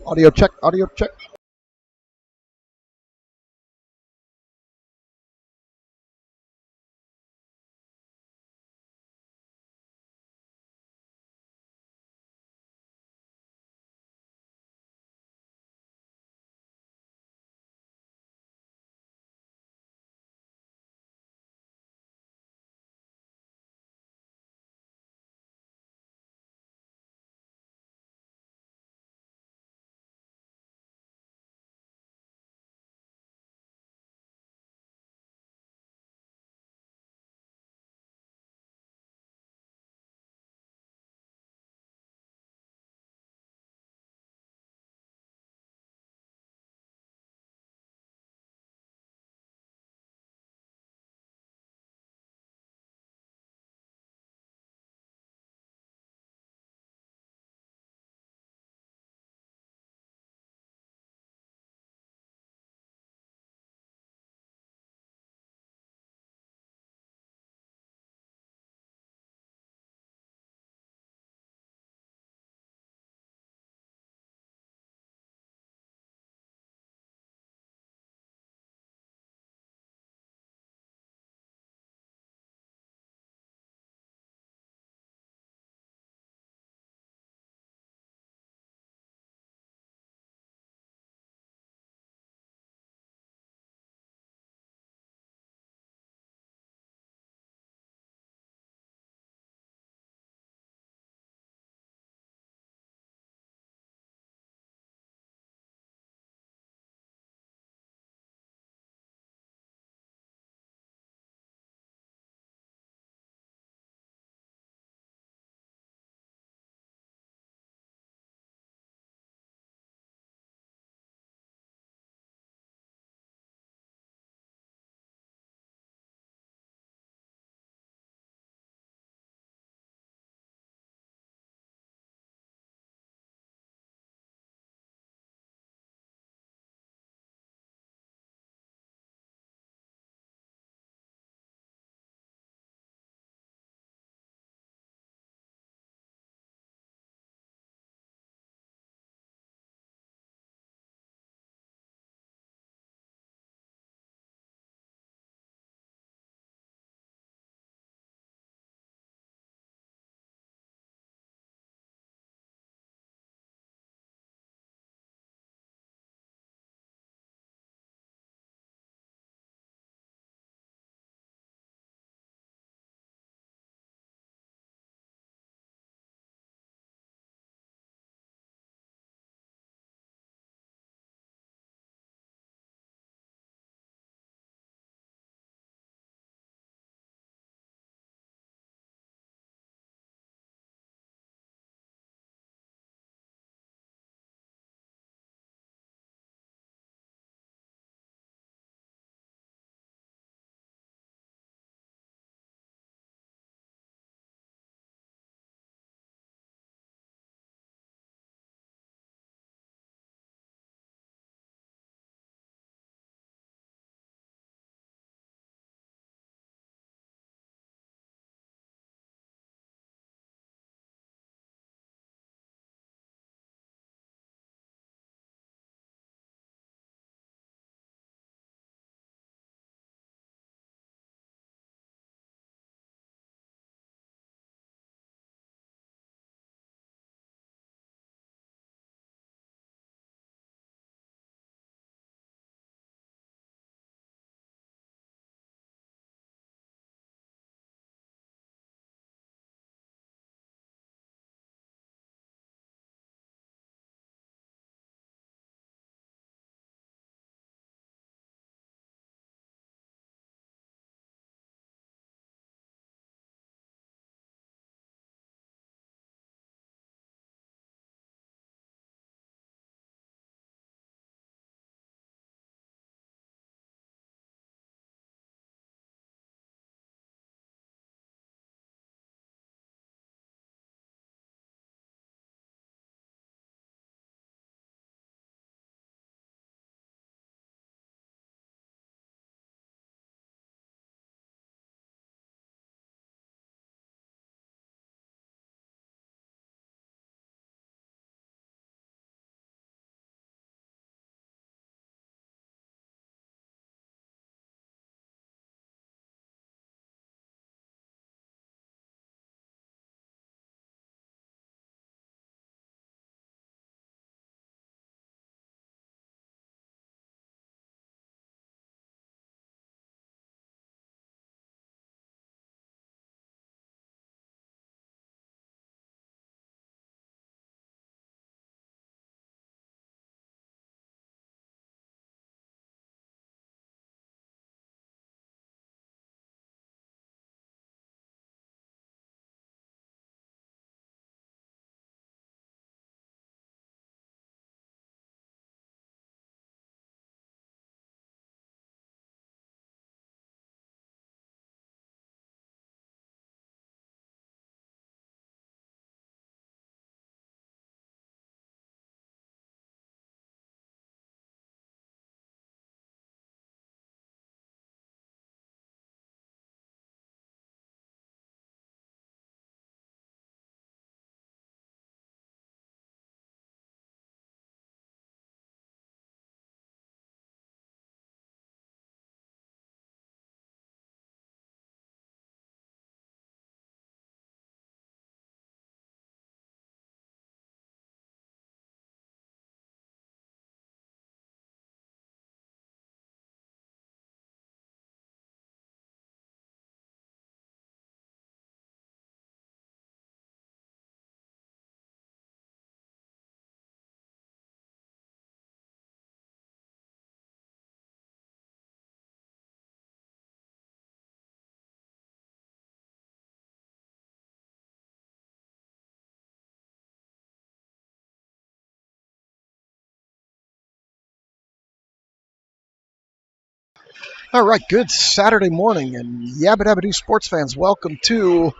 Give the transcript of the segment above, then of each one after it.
Audio check, audio check. All right, good Saturday morning, and Yabba Dabba Doo sports fans, welcome to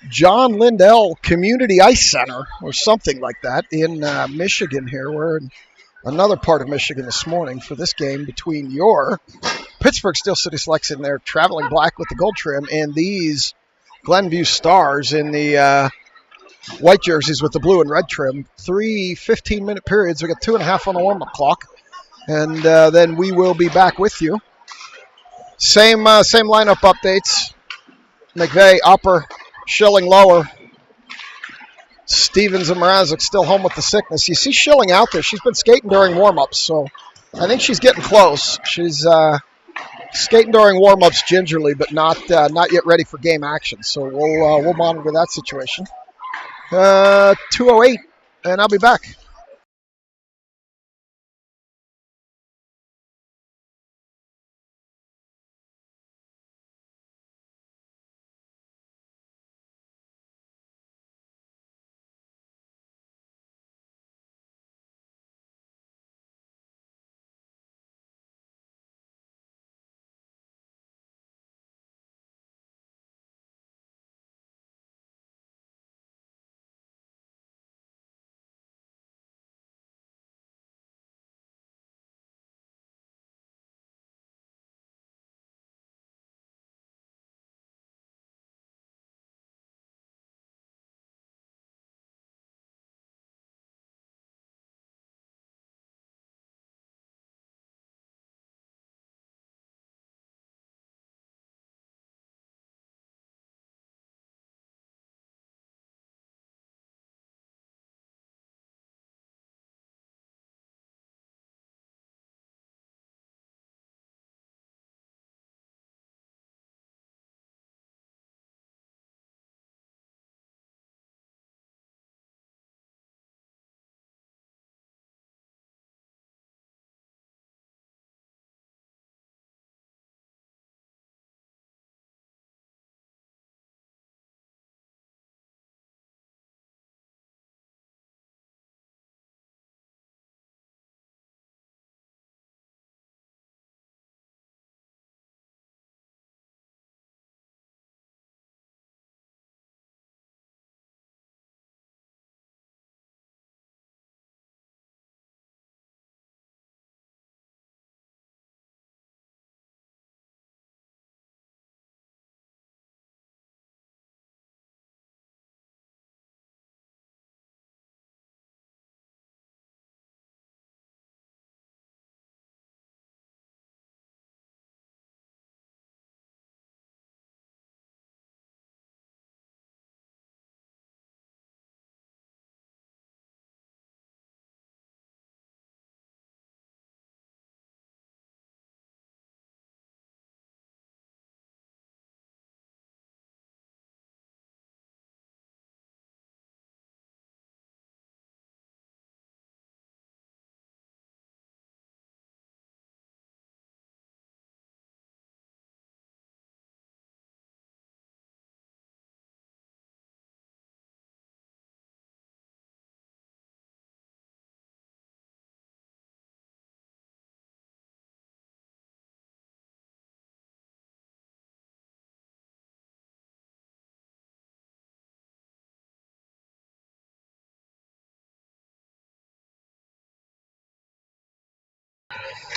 John Lindell Community Ice Center, or something like that, in Michigan here. We're in another part of Michigan this morning for this game between your Pittsburgh Steel City Selects in their traveling black with the gold trim and these Glenview Stars in the white jerseys with the blue and red trim. 3 15-minute periods. We got 2.5 on the warm-up clock, and then we will be back with you. Same lineup updates. McVeigh upper, Schilling lower. Stevens and Mrazek still home with the sickness. You see Schilling out there. She's been skating during warm-ups, so I think she's getting close. She's skating during warm-ups gingerly, but not yet ready for game action. So we'll monitor that situation. 2:08, and I'll be back.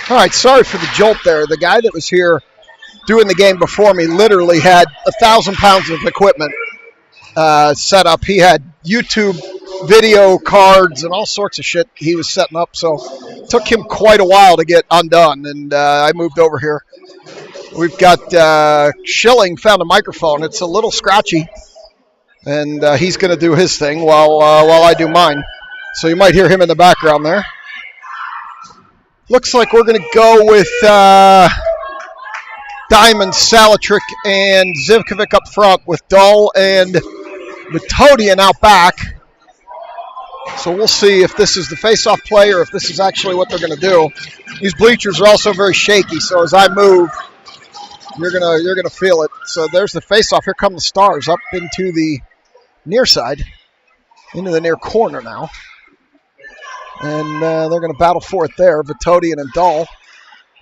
All right, sorry for the jolt there. The guy that was here doing the game before me literally had 1,000 pounds of equipment set up. He had YouTube video cards and all sorts of shit he was setting up, so it took him quite a while to get undone, and I moved over here. We've got Schilling found a microphone. It's a little scratchy, and he's going to do his thing while I do mine. So you might hear him in the background there. Looks like we're going to go with Diamond, Salatrick, and Zivkovic up front with Dahl and Metodian out back. So we'll see if this is the face-off play or if this is actually what they're going to do. These bleachers are also very shaky, so as I move, you're gonna feel it. So there's the face-off. Here come the Stars up into the near side, into the near corner now. And they're going to battle for it there, Vitodian and Dahl.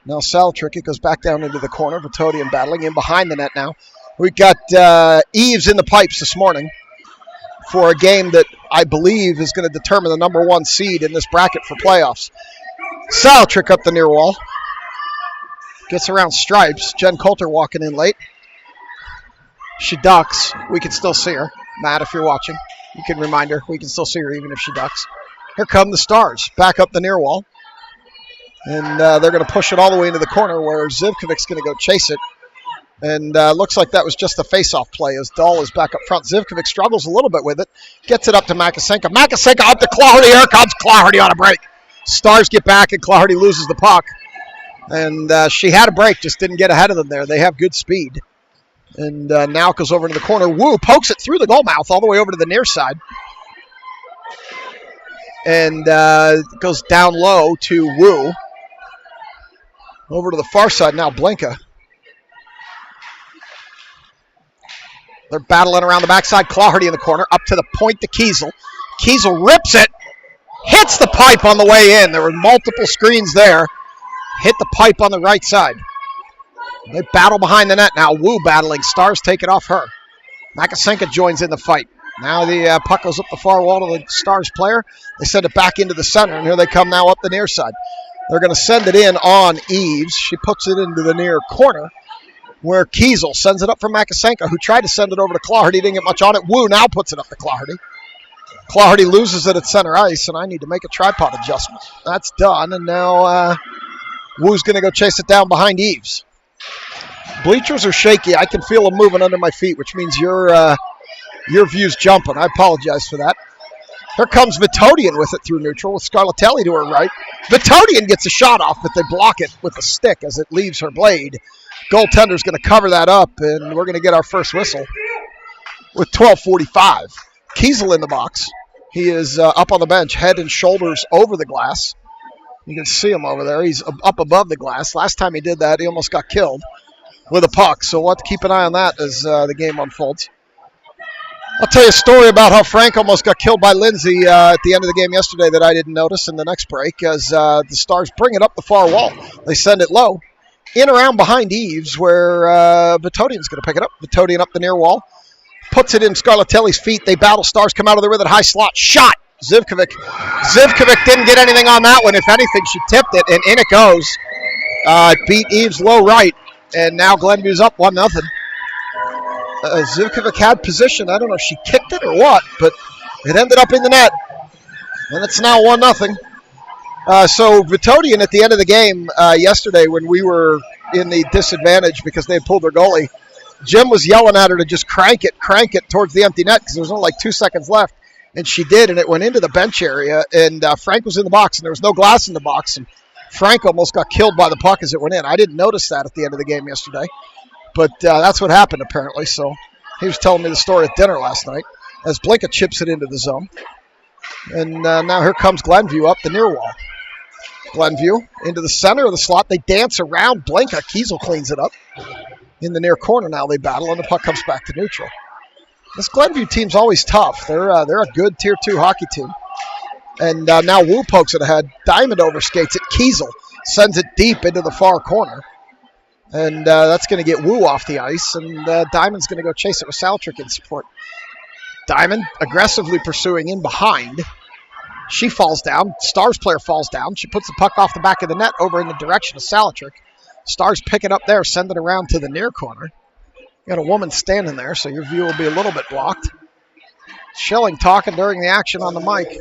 Now Salatrick, it goes back down into the corner. Vitodian battling in behind the net now. We've got Eves in the pipes this morning for a game that I believe is going to determine the number 1 seed in this bracket for playoffs. Salatrick up the near wall. Gets around Stripes. Jen Coulter walking in late. She ducks. We can still see her. Matt, if you're watching, you can remind her. We can still see her even if she ducks. Here come the Stars. Back up the near wall. And they're going to push it all the way into the corner where Zivkovic's going to go chase it. And looks like that was just a face-off play as Dahl is back up front. Zivkovic struggles a little bit with it. Gets it up to Makasenka. Makasenka up to Claherty. Here comes Claherty on a break. Stars get back and Claherty loses the puck. And she had a break, just didn't get ahead of them there. They have good speed. And now it goes over to the corner. Wu pokes it through the goal mouth all the way over to the near side. And goes down low to Wu. Over to the far side now, Blinka. They're battling around the backside. Claherty in the corner, up to the point to Kiesel. Kiesel rips it, hits the pipe on the way in. There were multiple screens there. Hit the pipe on the right side. They battle behind the net now. Wu battling. Stars take it off her. Makasenka joins in the fight. Now the puck goes up the far wall to the Stars player. They send it back into the center, and here they come now up the near side. They're going to send it in on Eves. She puts it into the near corner where Kiesel sends it up for Makasenka, who tried to send it over to Claherty. Didn't get much on it. Wu now puts it up to Claherty. Claherty loses it at center ice, and I need to make a tripod adjustment. That's done, and now Wu's going to go chase it down behind Eves. Bleachers are shaky. I can feel them moving under my feet, which means your view's jumping. I apologize for that. Here comes Vitodian with it through neutral with Scarlatelli to her right. Vitodian gets a shot off, but they block it with a stick as it leaves her blade. Goaltender's going to cover that up, and we're going to get our first whistle with 12:45. Kiesel in the box. He is up on the bench, head and shoulders over the glass. You can see him over there. He's up above the glass. Last time he did that, he almost got killed with a puck, so we'll have to keep an eye on that as the game unfolds. I'll tell you a story about how Frank almost got killed by Lindsay at the end of the game yesterday that I didn't notice in the next break as the Stars bring it up the far wall. They send it low, in around behind Eves where Vitodian's going to pick it up. Vitodian up the near wall, puts it in Scarlatelli's feet. They battle. Stars come out of there with it. High slot. Shot. Zivkovic didn't get anything on that one. If anything, she tipped it, and in it goes. It beat Eves low right, and now Glenview's up 1-0. Zivkovic had position. I don't know if she kicked it or what, but it ended up in the net. And it's now 1-0. So Vitodian at the end of the game yesterday when we were in the disadvantage because they had pulled their goalie, Jim was yelling at her to just crank it towards the empty net because there was only like 2 seconds left. And she did, and it went into the bench area. And Frank was in the box, and there was no glass in the box. And Frank almost got killed by the puck as it went in. I didn't notice that at the end of the game yesterday. But that's what happened, apparently. So he was telling me the story at dinner last night as Blinka chips it into the zone. And now here comes Glenview up the near wall. Glenview into the center of the slot. They dance around Blinka. Kiesel cleans it up. In the near corner now they battle, and the puck comes back to neutral. This Glenview team's always tough. They're a good Tier 2 hockey team. And now Wu pokes it ahead. Diamond overskates it. Kiesel sends it deep into the far corner. And that's going to get Wu off the ice. And Diamond's going to go chase it with Salatrick in support. Diamond aggressively pursuing in behind. She falls down. Stars player falls down. She puts the puck off the back of the net over in the direction of Salatrick. Stars pick it up there, send it around to the near corner. Got a woman standing there, so your view will be a little bit blocked. Schilling talking during the action on the mic.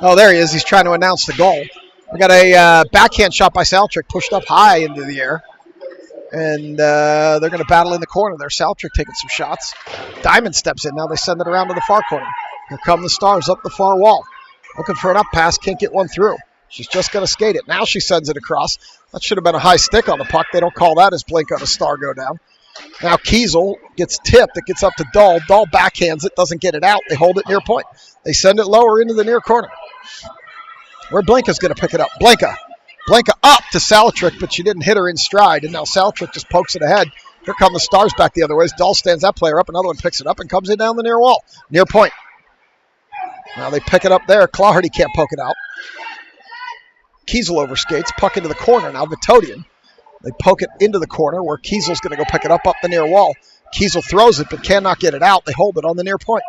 Oh, there he is. He's trying to announce the goal. We got a backhand shot by Salatrick pushed up high into the air. And they're going to battle in the corner there. Salatrick taking some shots. Diamond steps in. Now they send it around to the far corner. Here come the Stars up the far wall. Looking for an up pass. Can't get one through. She's just going to skate it. Now she sends it across. That should have been a high stick on the puck. They don't call that as Blinka and a Star go down. Now Kiesel gets tipped. It gets up to Dahl. Dahl backhands it. Doesn't get it out. They hold it near point. They send it lower into the near corner. Where Blinka's going to pick it up. Blinka up to Salatrick, but she didn't hit her in stride. And now Salatrick just pokes it ahead. Here come the Stars back the other way. Dahl stands that player up. Another one picks it up and comes in down the near wall. Near point. Now they pick it up there. Claherty can't poke it out. Kiesel overskates, puck into the corner. Now Vitodian. They poke it into the corner where Kiesel's going to go pick it up the near wall. Kiesel throws it but cannot get it out. They hold it on the near point.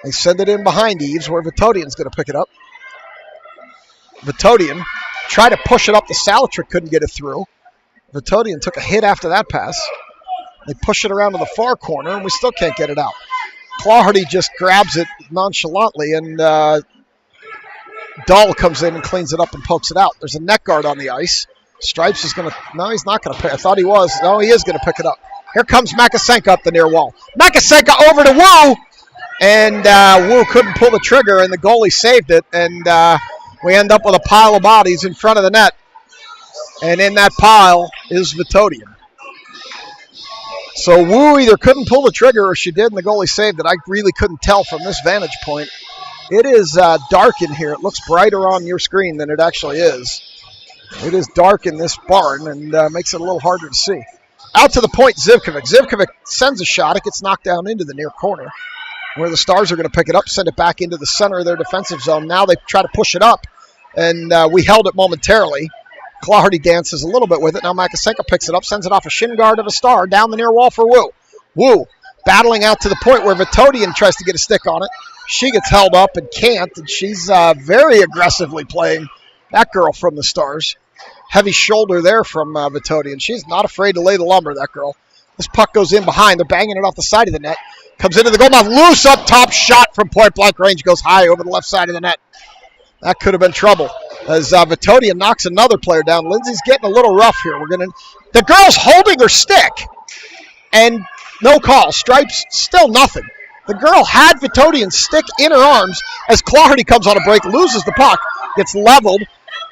They send it in behind Eves where Vitodian's going to pick it up. Vitodian tried to push it up to Salatrick, couldn't get it through. Vitodian took a hit after that pass. They push it around to the far corner, and we still can't get it out. Clawhardy just grabs it nonchalantly, and Dahl comes in and cleans it up and pokes it out. There's a net guard on the ice. Stripes is going to... No, he's not going to pick. I thought he was. No, he is going to pick it up. Here comes Makasenka up the near wall. Makasenka over to Wu, and Wu couldn't pull the trigger, and the goalie saved it, and we end up with a pile of bodies in front of the net. And in that pile is Vitodian. So Wu either couldn't pull the trigger or she did, and the goalie saved it. I really couldn't tell from this vantage point. It is dark in here. It looks brighter on your screen than it actually is. It is dark in this barn and makes it a little harder to see. Out to the point, Zivkovic. Zivkovic sends a shot. It gets knocked down into the near corner where the Stars are going to pick it up, send it back into the center of their defensive zone. Now they try to push it up, and we held it momentarily. Clawhardy dances a little bit with it. Now Makasenka picks it up, sends it off a shin guard of a Star down the near wall for Wu. Wu battling out to the point where Vitodian tries to get a stick on it. She gets held up and can't, and she's very aggressively playing that girl from the Stars. Heavy shoulder there from Vitodian. She's not afraid to lay the lumber, that girl. This puck goes in behind. They're banging it off the side of the net. Comes into the goal mouth. Loose up top shot from point-blank range. Goes high over the left side of the net. That could have been trouble as Vitodian knocks another player down. Lindsay's getting a little rough here. The girl's holding her stick, and no call. Stripes, still nothing. The girl had Vitodian's stick in her arms as Clawhardy comes on a break, loses the puck, gets leveled.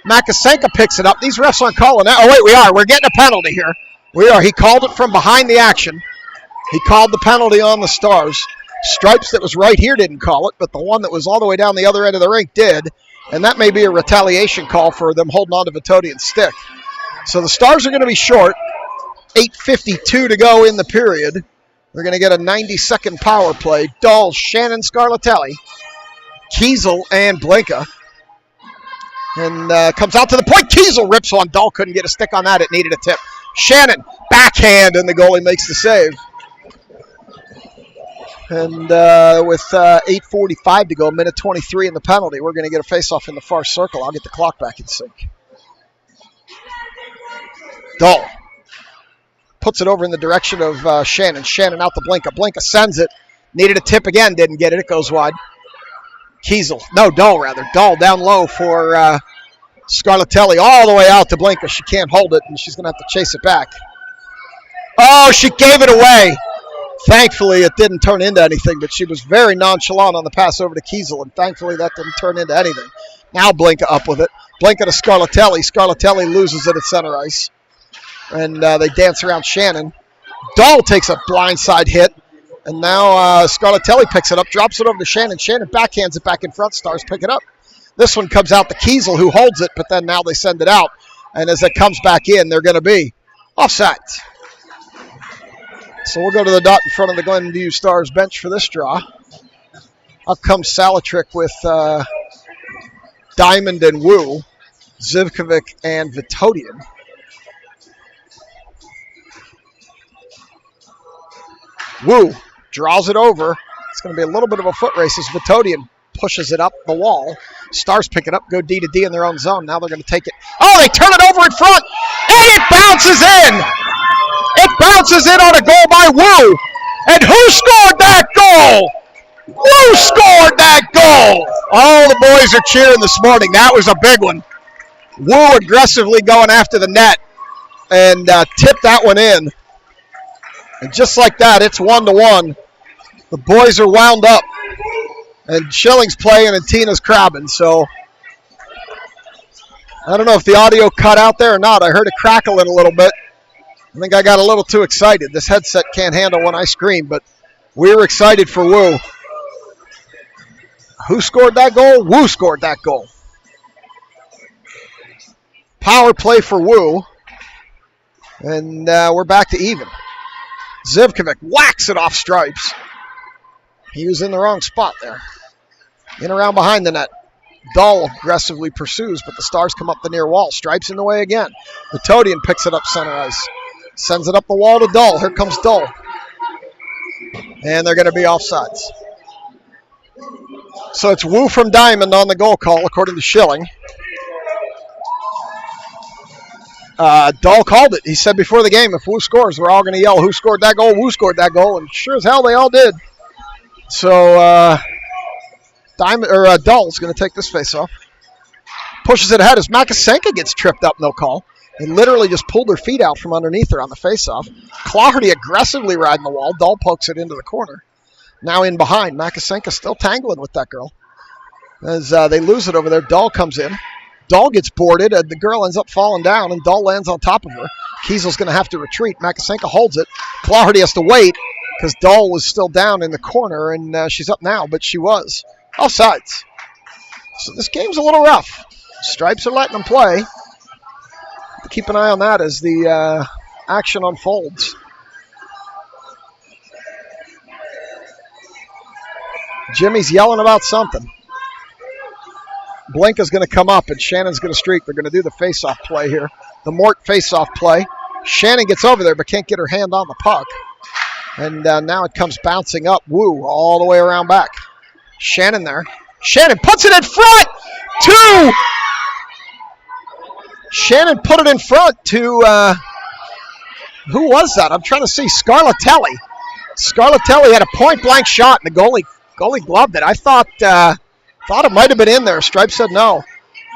Makasenka picks it up. These refs aren't calling that. Oh, wait, we are. We're getting a penalty here. We are. He called it from behind the action. He called the penalty on the Stars. Stripes that was right here didn't call it, but the one that was all the way down the other end of the rink did. And that may be a retaliation call for them holding on to Vitodian's stick. So the Stars are going to be short. 8:52 to go in the period. They're going to get a 90-second power play. Dahl, Shannon, Scarlatelli, Kiesel, and Blinka. And comes out to the point. Kiesel rips one. Dahl couldn't get a stick on that. It needed a tip. Shannon, backhand, and the goalie makes the save. And with 8:45 to go, minute 23 in the penalty, we're going to get a face-off in the far circle. I'll get the clock back in sync. Dahl puts it over in the direction of Shannon. Shannon out to Blinka. Blinka sends it. Needed a tip again. Didn't get it. It goes wide. Kiesel. No, Dahl rather. Dahl down low for Scarlatelli. All the way out to Blinka. She can't hold it, and she's going to have to chase it back. Oh, she gave it away. Thankfully, it didn't turn into anything, but she was very nonchalant on the pass over to Kiesel, and thankfully that didn't turn into anything. Now Blinka up with it. Blinka to Scarlatelli. Scarlatelli loses it at center ice, and they dance around Shannon. Dahl takes a blindside hit, and now Scarlatelli picks it up, drops it over to Shannon. Shannon backhands it back in front. Stars pick it up. This one comes out to Kiesel, who holds it, but then now they send it out, and as it comes back in, they're going to be offside. So we'll go to the dot in front of the Glenview Stars bench for this draw. Up comes Salatrick with Diamond and Wu, Zivkovic and Vitodian. Wu draws it over. It's going to be a little bit of a foot race as Vitodian pushes it up the wall. Stars pick it up, go D to D in their own zone. Now they're going to take it. Oh, they turn it over in front, and it bounces in. It bounces in on a goal by Wu. And who scored that goal? Wu scored that goal. All the boys are cheering this morning. That was a big one. Wu aggressively going after the net and tipped that one in. And just like that, it's 1-1. The boys are wound up. And Schilling's playing and Tina's crabbing. So I don't know if the audio cut out there or not. I heard it crackling a little bit. I think I got a little too excited. This headset can't handle when I scream, but we were excited for Wu. Who scored that goal? Wu scored that goal. Power play for Wu. And we're back to even. Zivkovic whacks it off Stripes. He was in the wrong spot there. In around behind the net. Dahl aggressively pursues, but the Stars come up the near wall. Stripes in the way again. Metodian picks it up center ice. Sends it up the wall to Dahl. Here comes Dahl. And they're going to be offsides. So it's Wu from Diamond on the goal call, according to Schilling. Dahl called it. He said before the game, if Wu scores, we're all going to yell, who scored that goal? Wu scored that goal. And sure as hell, they all did. So Dahl's going to take this face-off. Pushes it ahead as Makasenka gets tripped up, no call. They literally just pulled her feet out from underneath her on the face-off. Claherty aggressively riding the wall. Dahl pokes it into the corner. Now in behind. Makasenka still tangling with that girl. As they lose it over there, Dahl comes in. Dahl gets boarded, and the girl ends up falling down, and Dahl lands on top of her. Kiesel's going to have to retreat. Makasenka holds it. Claherty has to wait because Dahl was still down in the corner, and she's up now, but she was. Offsides. So this game's a little rough. Stripes are letting them play. Keep an eye on that as the action unfolds. Jimmy's yelling about something. Blinka's going to come up, and Shannon's going to streak. They're going to do the face-off play here. The Mort face-off play. Shannon gets over there, but can't get her hand on the puck. And now it comes bouncing up. Wu all the way around back. Shannon there. Shannon puts it in front. 2. Shannon put it in front to, who was that? I'm trying to see. Scarlatelli. Scarlatelli had a point-blank shot, and the goalie gloved it. I thought it might have been in there. Stripe said no.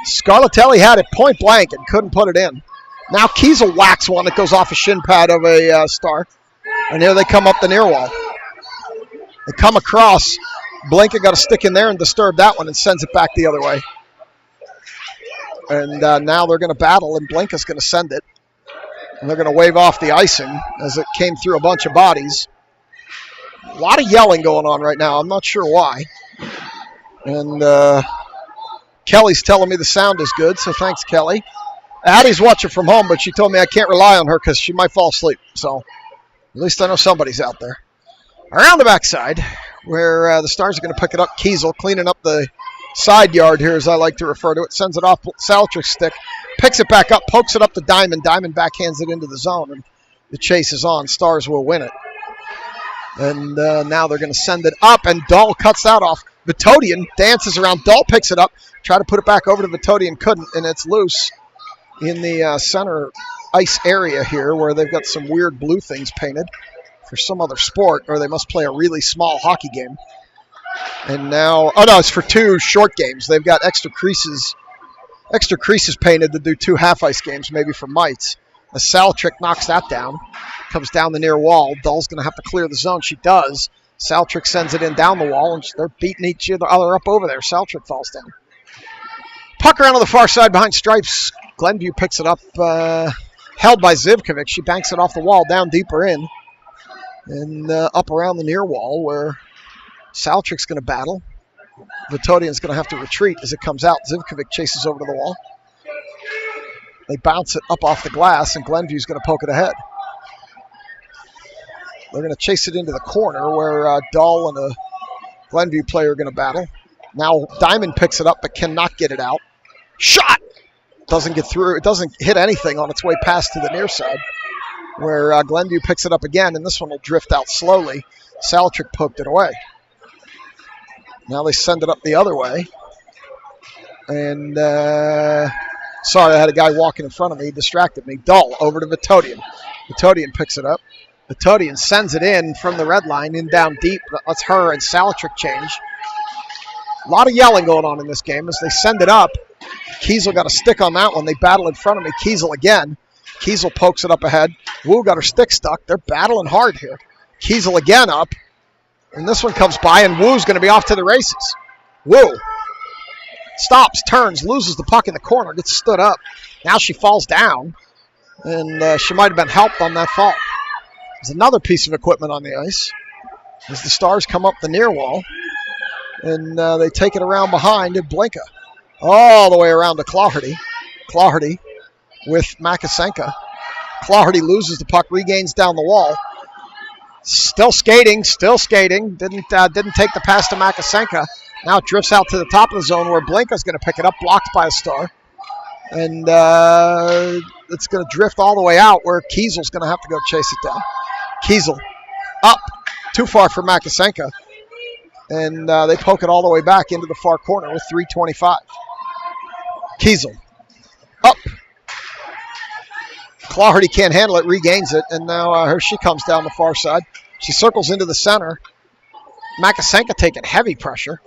Scarlatelli had it point-blank and couldn't put it in. Now Kiesel whacks one that goes off a shin pad of a Star. And here they come up the near wall. They come across. Blinka got a stick in there and disturbed that one and sends it back the other way. And now they're going to battle, and Blinka's going to send it. And they're going to wave off the icing as it came through a bunch of bodies. A lot of yelling going on right now. I'm not sure why. And Kelly's telling me the sound is good, so thanks, Kelly. Addie's watching from home, but she told me I can't rely on her because she might fall asleep. So at least I know somebody's out there. Around the backside, where the Stars are going to pick it up. Kiesel cleaning up the side yard here, as I like to refer to it. Sends it off Saltrick's stick. Picks it back up, pokes it up to Diamond. Diamond backhands it into the zone, and the chase is on. Stars will win it. And now they're going to send it up, and Dahl cuts that off. Vitodian dances around. Dahl picks it up. Try to put it back over to Vitodian. Couldn't, and it's loose in the center ice area here where they've got some weird blue things painted for some other sport, or they must play a really small hockey game. And now, oh no, it's for 2 short games. They've got extra creases painted to do 2 half-ice games, maybe for mites. As Saltrick knocks that down, comes down the near wall. Dahl's going to have to clear the zone. She does. Saltrick sends it in down the wall, and they're beating each other up over there. Saltrick falls down. Puck around on the far side behind Stripes. Glenview picks it up, held by Zivkovic. She banks it off the wall, down deeper in, and up around the near wall where Saltrick's going to battle. Vitodian's going to have to retreat as it comes out. Zivkovic chases over to the wall. They bounce it up off the glass, and Glenview's going to poke it ahead. They're going to chase it into the corner where Dahl and a Glenview player are going to battle. Now Diamond picks it up but cannot get it out. Shot! Doesn't get through. It doesn't hit anything on its way past to the near side where Glenview picks it up again, and this one will drift out slowly. Saltrick poked it away. Now they send it up the other way. And, sorry, I had a guy walking in front of me. He distracted me. Dahl over to Vitodian. Vitodian picks it up. Vitodian sends it in from the red line, in down deep. That's her and Saltrick change. A lot of yelling going on in this game as they send it up. Kiesel got a stick on that one. They battle in front of me. Kiesel again. Kiesel pokes it up ahead. Wu got her stick stuck. They're battling hard here. Kiesel again up. And this one comes by, and Wu's going to be off to the races. Wu stops, turns, loses the puck in the corner, gets stood up. Now she falls down, and she might have been helped on that fall. There's another piece of equipment on the ice as the Stars come up the near wall, and they take it around behind to Blinka. All the way around to Claherty. Claherty with Makasenka. Claherty loses the puck, regains down the wall. Still skating. Didn't take the pass to Makasenka. Now it drifts out to the top of the zone where Blinka's going to pick it up, blocked by a Star. And it's going to drift all the way out where Kiesel's going to have to go chase it down. Kiesel up. Too far for Makasenka. And they poke it all the way back into the far corner with 3:25. Kiesel up. Claherty can't handle it, regains it, and now here she comes down the far side. She circles into the center. Makasenka taking heavy pressure.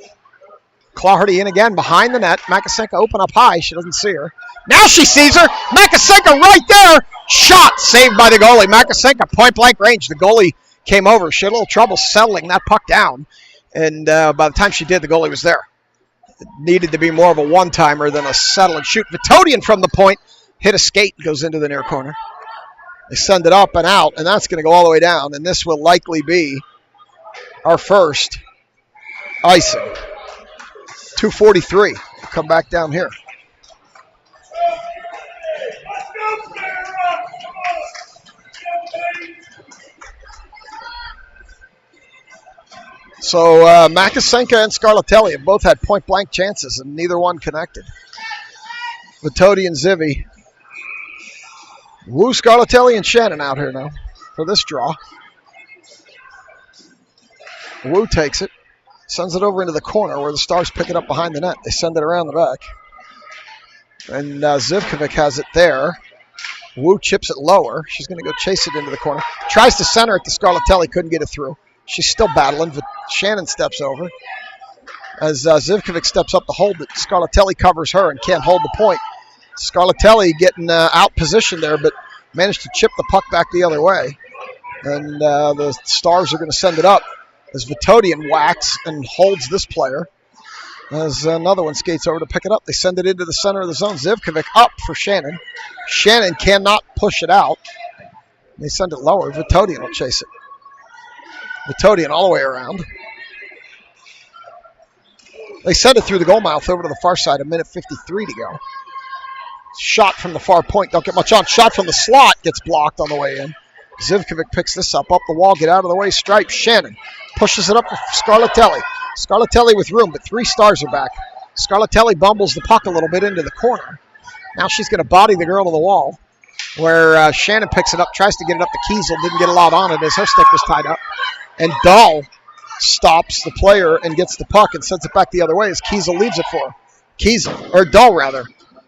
Claherty in again behind the net. Makasenka open up high. She doesn't see her. Now she sees her. Makasenka right there. Shot saved by the goalie. Makasenka point blank range. The goalie came over. She had a little trouble settling that puck down. And by the time she did, the goalie was there. It needed to be more of a one-timer than a settle and shoot. Vitodian from the point. Hit a skate, goes into the near corner. They send it up and out, and that's going to go all the way down. And this will likely be our first icing. 2:43. Come back down here. So Makasenka and Scarlatelli have both had point-blank chances, and neither one connected. Vitodi and Zivi. Wu, Scarlatelli, and Shannon out here now for this draw. Wu takes it, sends it over into the corner where the Stars pick it up behind the net. They send it around the back. And Zivkovic has it there. Wu chips it lower. She's going to go chase it into the corner. Tries to center it to Scarlatelli, couldn't get it through. She's still battling, but Shannon steps over. As Zivkovic steps up to hold it, Scarlatelli covers her and can't hold the point. Scarlatelli getting out position there, but managed to chip the puck back the other way. And the Stars are going to send it up as Vitodian whacks and holds this player. As another one skates over to pick it up. They send it into the center of the zone. Zivkovic up for Shannon. Shannon cannot push it out. They send it lower. Vitodian will chase it. Vitodian all the way around. They send it through the goal mouth over to the far side. 1:53 to go. Shot from the far point. Don't get much on. Shot from the slot gets blocked on the way in. Zivkovic picks this up. Up the wall. Get out of the way. Stripe. Shannon pushes it up for Scarlatelli. Scarlatelli with room, but 3 Stars are back. Scarlatelli bumbles the puck a little bit into the corner. Now she's going to body the girl to the wall where Shannon picks it up, tries to get it up to Kiesel. Didn't get a lot on it as her stick was tied up. And Dahl stops the player and gets the puck and sends it back the other way as Kiesel leaves it for her. Dahl rather.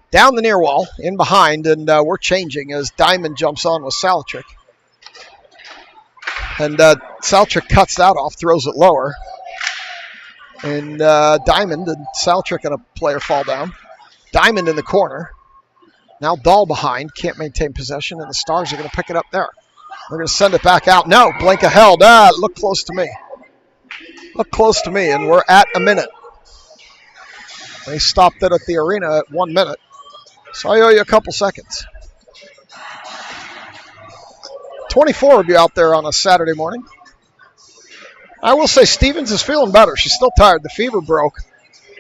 Down the near wall, in behind, and we're changing as Diamond jumps on with Salatrick. And Salatrick cuts that off, throws it lower. And Diamond and Salatrick and a player fall down. Diamond in the corner. Now Dahl behind, can't maintain possession, and the Stars are going to pick it up there. They're going to send it back out. No, Blinka held. Look close to me. Look close to me, and we're at a minute. They stopped it at the arena at 1 minute. So I owe you a couple seconds. 24 of you out there on a Saturday morning. I will say Stevens is feeling better. She's still tired. The fever broke.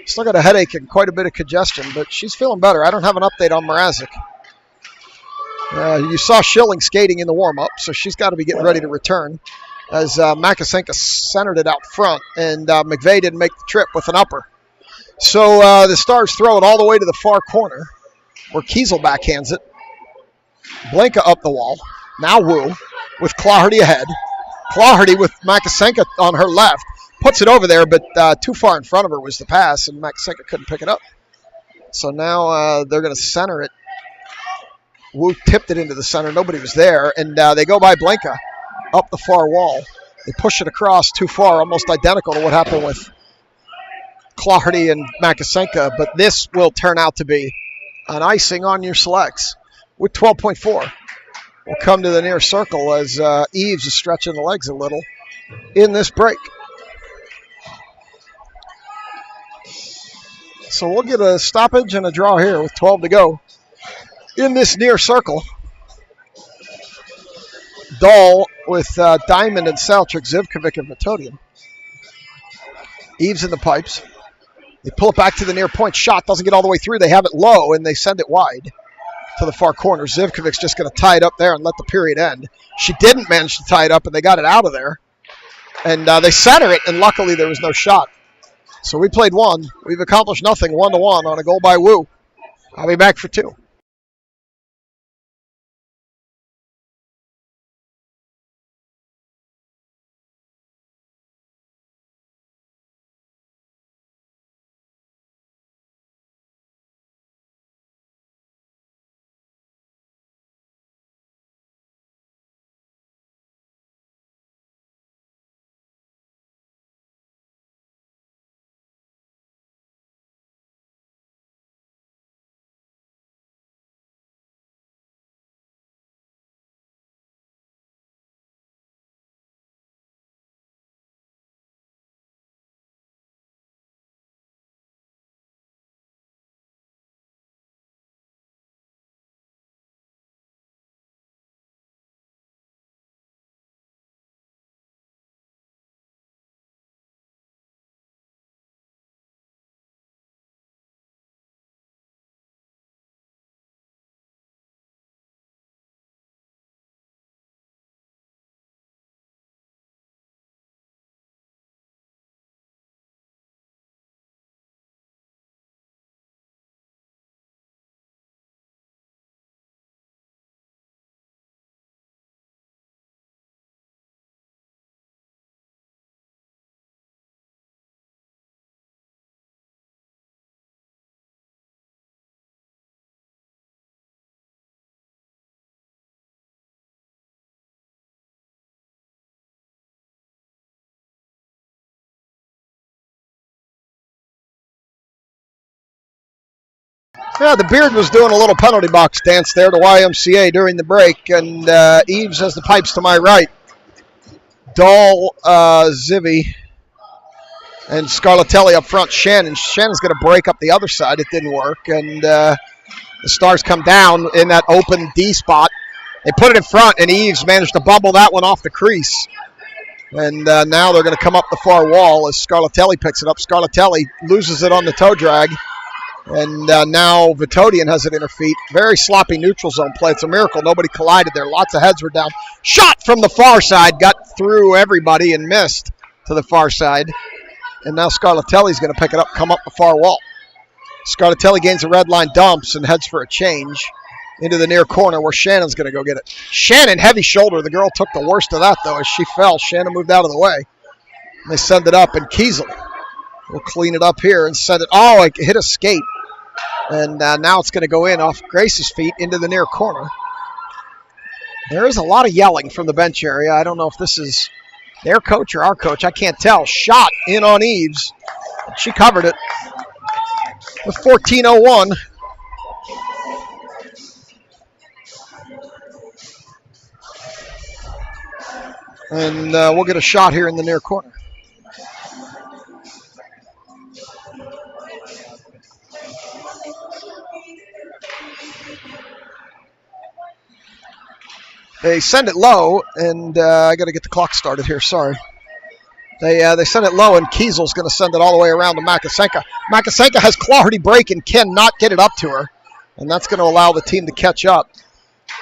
Still got a headache and quite a bit of congestion, but she's feeling better. I don't have an update on Mrazek. You saw Schilling skating in the warm-up, so she's got to be getting ready to return as Makasenka centered it out front, and McVeigh didn't make the trip with an upper. So the Stars throw it all the way to the far corner where Kiesel backhands it. Blinka up the wall. Now Wu with Claherty ahead. Claherty with Makasenka on her left. Puts it over there, but too far in front of her was the pass, and Makasenka couldn't pick it up. So now they're going to center it. Wu tipped it into the center. Nobody was there, and they go by Blinka up the far wall. They push it across too far, almost identical to what happened with Claherty and Makasenka, but this will turn out to be an icing on your selects with 12.4. We'll come to the near circle as Eves is stretching the legs a little in this break. So we'll get a stoppage and a draw here with 12 to go. In this near circle, Dahl with Diamond and Saltrick, Zivkovic, and Vitodian. Eves in the pipes. They pull it back to the near point. Shot doesn't get all the way through. They have it low, and they send it wide. to the far corner. Zivkovic's just going to tie it up there and let the period end. She didn't manage to tie it up, and they got it out of there. And they center it, and luckily there was no shot. So we played one. We've accomplished nothing, 1-1 on a goal by Wu. I'll be back for two. Yeah, the Beard was doing a little penalty box dance there to YMCA during the break, and Eves has the pipes to my right. Dahl, Zivy, and Scarlatelli up front. Shannon's going to break up the other side. It didn't work, and the Stars come down in that open D spot. They put it in front, and Eves managed to bubble that one off the crease. And now they're going to come up the far wall as Scarlatelli picks it up. Scarlatelli loses it on the toe drag. And now Vitodian has it in her feet. Very sloppy neutral zone play. It's a miracle nobody collided there. Lots of heads were down. Shot from the far side. Got through everybody and missed to the far side. And now Scarlatelli's going to pick it up, come up the far wall. Scarlatelli gains a red line, dumps, and heads for a change into the near corner where Shannon's going to go get it. Shannon, heavy shoulder. The girl took the worst of that, though, as she fell. Shannon moved out of the way. And they send it up, and Kiesel will clean it up here and send it. Oh, it hit a skate. And now it's going to go in off Grace's feet into the near corner. There is a lot of yelling from the bench area. I don't know if this is their coach or our coach. I can't tell. Shot in on Eves. She covered it with 14:01. And we'll get a shot here in the near corner. They send it low, and I got to get the clock started here. Sorry. They send it low, and Kiesel's going to send it all the way around to Makasenka. Makasenka has Clarity break and cannot get it up to her, and that's going to allow the team to catch up.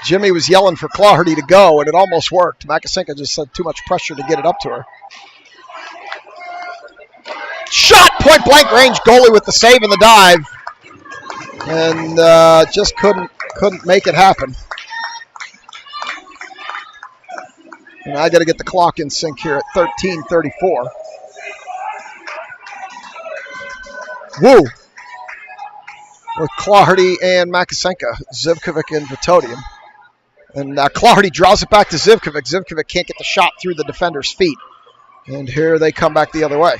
Jimmy was yelling for Clarity to go, and it almost worked. Makasenka just had too much pressure to get it up to her. Shot, point blank range, goalie with the save and the dive, and just couldn't make it happen. And I got to get the clock in sync here at 13:34. Woo! With Clarity and Makasenka, Zivkovic and Vitodian. And Clarity draws it back to Zivkovic. Zivkovic can't get the shot through the defender's feet. And here they come back the other way.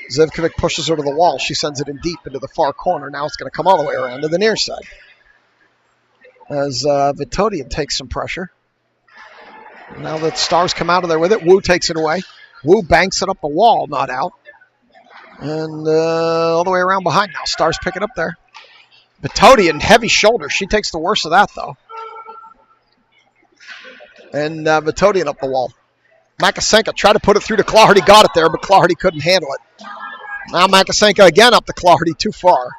Zivkovic pushes her to the wall. She sends it in deep into the far corner. Now it's going to come all the way around to the near side. As Vitodian takes some pressure. Now the Stars come out of there with it. Wu takes it away. Wu banks it up the wall, not out. And all the way around behind now. Stars pick it up there. Vitodian, heavy shoulder. She takes the worst of that, though. And Vitodian up the wall. Makasenka tried to put it through to Clarity. Got it there, but Clarity couldn't handle it. Now Makasenka again up to Clarity. Too far.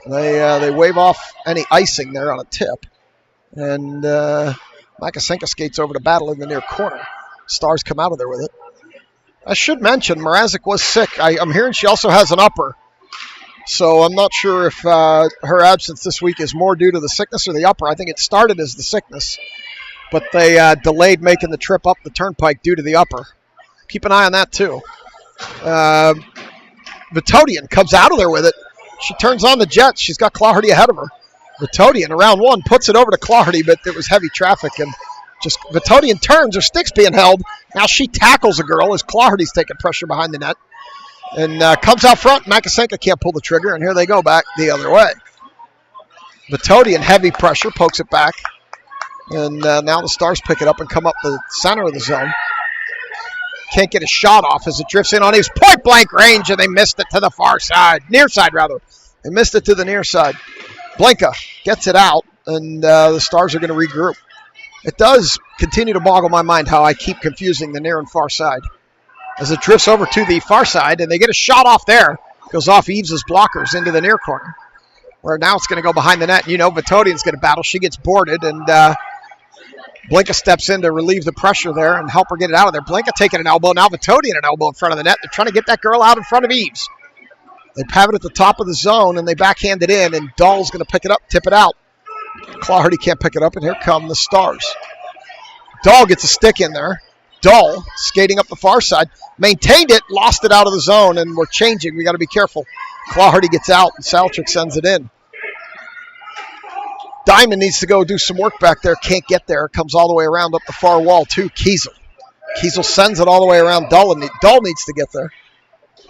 They wave off any icing there on a tip. And Makasenka skates over to battle in the near corner. Stars come out of there with it. I should mention, Mrazek was sick. I'm hearing she also has an upper. So I'm not sure if her absence this week is more due to the sickness or the upper. I think it started as the sickness, but they delayed making the trip up the turnpike due to the upper. Keep an eye on that, too. Vitodian comes out of there with it. She turns on the jets. She's got Claherty ahead of her. Vitodian, around one, puts it over to Claherty, but there was heavy traffic, and just Vitodian turns. Her stick's being held. Now she tackles a girl as Claherty's taking pressure behind the net. And comes out front. Makasenka can't pull the trigger, and here they go back the other way. Vitodian, heavy pressure, pokes it back. And now the Stars pick it up and come up the center of the zone. Can't get a shot off as it drifts in on his point-blank range, and they missed it to the far side. Near side, rather. They missed it to the near side. Blanca gets it out, and the Stars are going to regroup. It does continue to boggle my mind how I keep confusing the near and far side. As it drifts over to the far side, and they get a shot off there. Goes off Eves' blockers into the near corner, where now it's going to go behind the net. You know, Vitodian's going to battle. She gets boarded, and Blanca steps in to relieve the pressure there and help her get it out of there. Blanca taking an elbow. Now Vitodian an elbow in front of the net. They're trying to get that girl out in front of Eves. They have it at the top of the zone, and they backhand it in, and Dahl's going to pick it up, tip it out. Claherty can't pick it up, and here come the Stars. Dahl gets a stick in there. Dahl skating up the far side. Maintained it, lost it out of the zone, and we're changing. We got to be careful. Claherty gets out, and Salchuk sends it in. Diamond needs to go do some work back there. Can't get there. Comes all the way around up the far wall to Kiesel. Kiesel sends it all the way around Dahl, and Dahl needs to get there.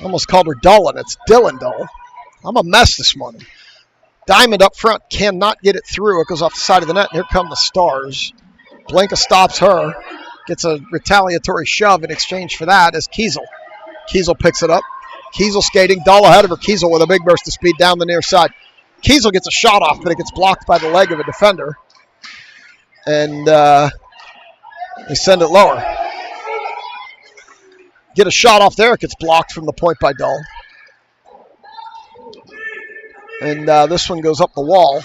Almost called her Dolan. It's Dylan Dahl. I'm a mess this morning. Diamond up front cannot get it through. It goes off the side of the net, and here come the Stars. Blanca stops her. Gets a retaliatory shove in exchange for that as Kiesel. Kiesel picks it up. Kiesel skating. Dahl ahead of her. Kiesel with a big burst of speed down the near side. Kiesel gets a shot off, but it gets blocked by the leg of a defender. And they send it lower. Get a shot off there. It gets blocked from the point by Dahl. And this one goes up the wall.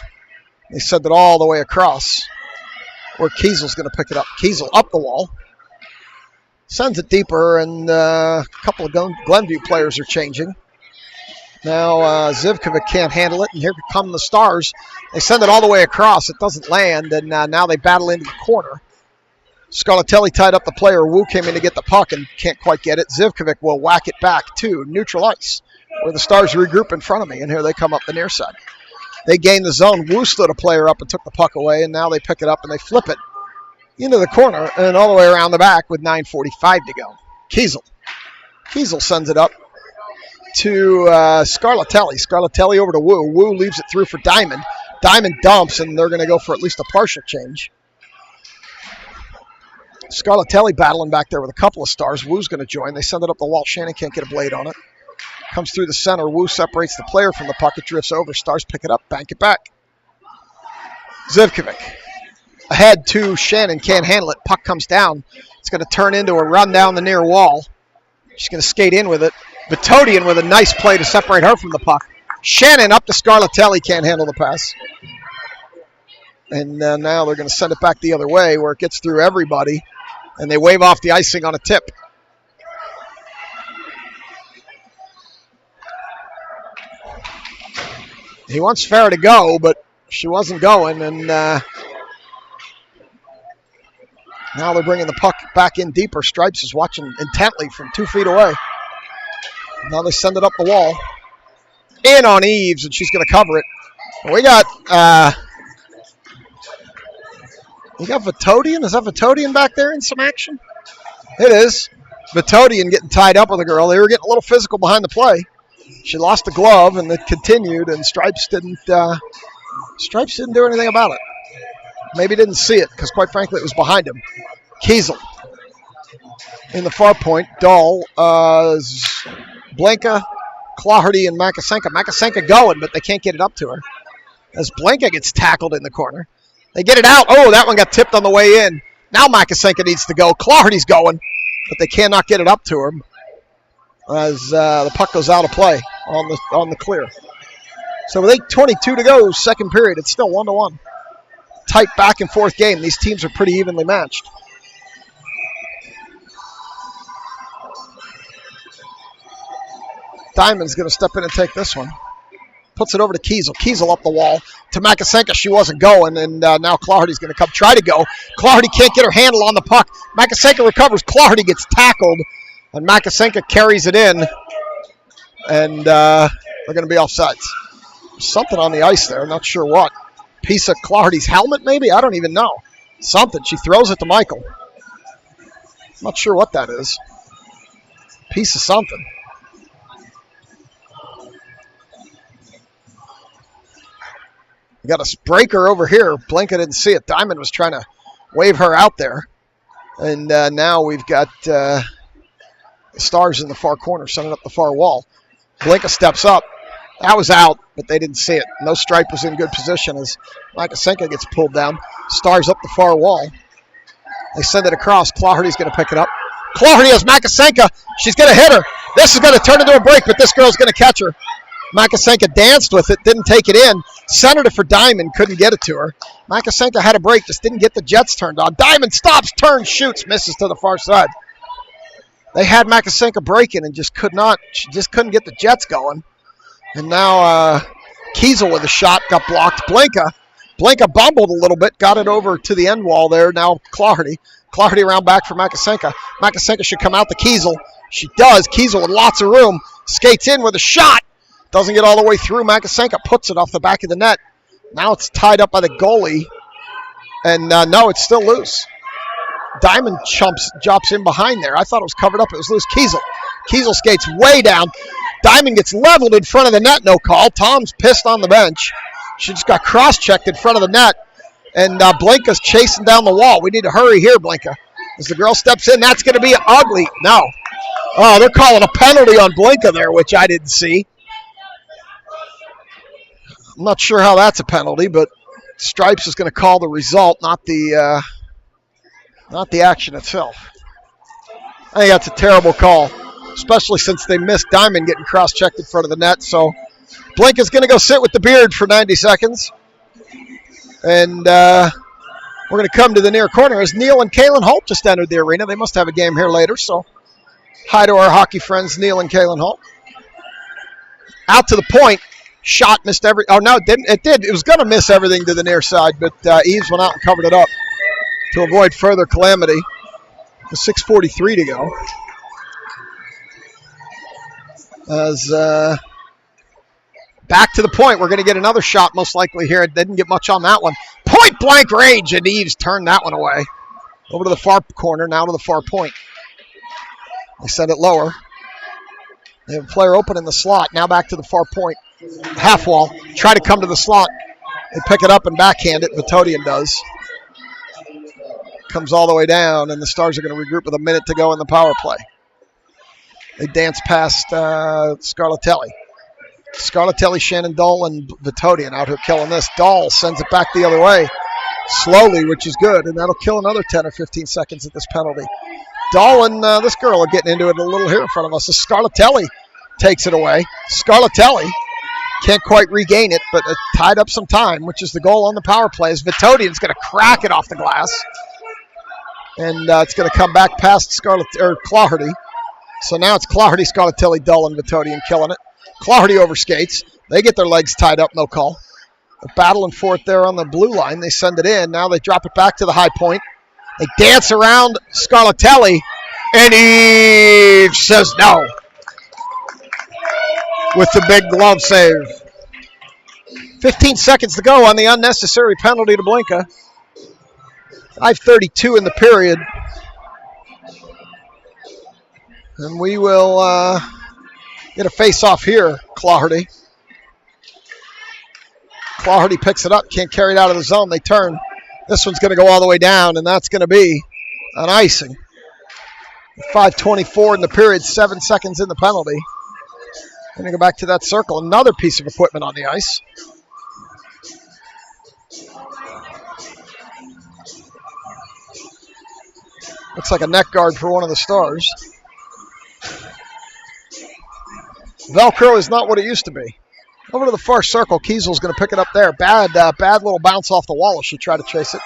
They send it all the way across, where Kiesel's going to pick it up. Kiesel up the wall. Sends it deeper, and a couple of Glenview players are changing. Now Zivkovic can't handle it, and here come the Stars. They send it all the way across. It doesn't land, and now they battle into the corner. Scarlatelli tied up the player. Wu came in to get the puck and can't quite get it. Zivkovic will whack it back to neutral ice, where the Stars regroup in front of me, and here they come up the near side. They gain the zone. Wu stood a player up and took the puck away, and now they pick it up and they flip it into the corner and all the way around the back with 9:45 to go. Kiesel sends it up to Scarlatelli. Scarlatelli over to Wu. Wu leaves it through for Diamond. Diamond dumps, and they're going to go for at least a partial change. Scarlatelli battling back there with a couple of Stars. Wu's going to join. They send it up the wall. Shannon can't get a blade on it. Comes through the center. Wu separates the player from the puck. It drifts over. Stars pick it up, bank it back. Zivkovic ahead to Shannon. Can't handle it. Puck comes down. It's going to turn into a run down the near wall. She's going to skate in with it. Vitodian with a nice play to separate her from the puck. Shannon up to Scarlatelli. Can't handle the pass. And now they're going to send it back the other way where it gets through everybody. And they wave off the icing on a tip. He wants Farah to go, but she wasn't going. And now they're bringing the puck back in deeper. Stripes is watching intently from 2 feet away. Now they send it up the wall. In on Eves, and she's going to cover it. We got Vitodian? Is that Vitodian back there in some action? It is. Vitodian getting tied up with a girl. They were getting a little physical behind the play. She lost a glove, and it continued, and Stripes didn't do anything about it. Maybe didn't see it, because quite frankly, it was behind him. Kiesel in the far point. Dahl, Blanca, Claherty, and Makasenka. Makasenka going, but they can't get it up to her. As Blanca gets tackled in the corner. They get it out. Oh, that one got tipped on the way in. Now Makasenka needs to go. Claherty's going, but they cannot get it up to him as the puck goes out of play on the clear. So with 8:22 to go, second period, it's still 1-1. Tight back and forth game. These teams are pretty evenly matched. Diamond's going to step in and take this one. Puts it over to Kiesel. Kiesel up the wall to Makasenka. She wasn't going, and now Clardy's going to come try to go. Clardy can't get her handle on the puck. Makasenka recovers. Clardy gets tackled, and Makasenka carries it in, and they're going to be offsides. There's something on the ice there. Not sure what. Piece of Clardy's helmet, maybe? I don't even know. Something. She throws it to Michael. Not sure what that is. Piece of something. We got a breaker over here. Blinka didn't see it. Diamond was trying to wave her out there. And now we've got the Stars in the far corner, sending up the far wall. Blinka steps up. That was out, but they didn't see it. No Stripe was in good position as Makasenka gets pulled down. Stars up the far wall. They send it across. Clardy's going to pick it up. Clardy has Makasenka. She's going to hit her. This is going to turn into a break, but this girl's going to catch her. Makasenka danced with it, didn't take it in. Centered it for Diamond, couldn't get it to her. Makasenka had a break, just didn't get the Jets turned on. Diamond stops, turns, shoots, misses to the far side. They had Makasenka breaking and just couldn't get the Jets going. And now Kiesel with a shot got blocked. Blinka bumbled a little bit, got it over to the end wall there. Now Clardy around back for Makasenka. Makasenka should come out to Kiesel. She does. Kiesel with lots of room. Skates in with a shot. Doesn't get all the way through. Makasenka puts it off the back of the net. Now it's tied up by the goalie. And no, it's still loose. Diamond drops in behind there. I thought it was covered up. It was loose. Kiesel skates way down. Diamond gets leveled in front of the net. No call. Tom's pissed on the bench. She just got cross-checked in front of the net. And Blinka's chasing down the wall. We need to hurry here, Blinka. As the girl steps in, that's going to be ugly. No. Oh, they're calling a penalty on Blinka there, which I didn't see. I'm not sure how that's a penalty, but Stripes is going to call the result, not the action itself. I think that's a terrible call, especially since they missed Diamond getting cross-checked in front of the net. So Blinka's going to go sit with the beard for 90 seconds. And we're going to come to the near corner as Neil and Kaylin Holt just entered the arena. They must have a game here later, so hi to our hockey friends, Neil and Kaylin Holt. Out to the point. Shot missed every. Oh, no, it didn't. It did. It was going to miss everything to the near side, but Eves went out and covered it up to avoid further calamity. With 6:43 to go. As back to the point, we're going to get another shot most likely here. It didn't get much on that one. Point blank range, and Eves turned that one away. Over to the far corner, now to the far point. They send it lower. They have a player open in the slot. Now back to the far point. Half wall. Try to come to the slot. They pick it up and backhand it. Vitodian does. Comes all the way down, and the Stars are going to regroup with a minute to go in the power play. They dance past Scarlatelli. Scarlatelli, Shannon Dahl, and Vitodian out here killing this. Dahl sends it back the other way slowly, which is good, and that'll kill another 10 or 15 seconds at this penalty. Dahl and this girl are getting into it a little here in front of us. Scarlatelli takes it away. Scarlatelli can't quite regain it, but it tied up some time, which is the goal on the power play. As Vitodian's going to crack it off the glass. And it's going to come back past Clardy. So now it's Clardy, Scarlatelli, Dahl, and Vitodian killing it. Clardy overskates. They get their legs tied up, no call. They're battling for it there on the blue line. They send it in. Now they drop it back to the high point. They dance around Scarlatelli, and he says no with the big glove save. 15 seconds to go on the unnecessary penalty to Blinka. 5:32 in the period. And we will get a face-off here, Clardy. Clardy picks it up, can't carry it out of the zone. They turn. This one's going to go all the way down, and that's going to be an icing. 5:24 in the period, 7 seconds in the penalty. Going to go back to that circle. Another piece of equipment on the ice. Looks like a neck guard for one of the Stars. Velcro is not what it used to be. Over to the far circle. Kiesel's going to pick it up there. Bad little bounce off the wall as she tried to chase it.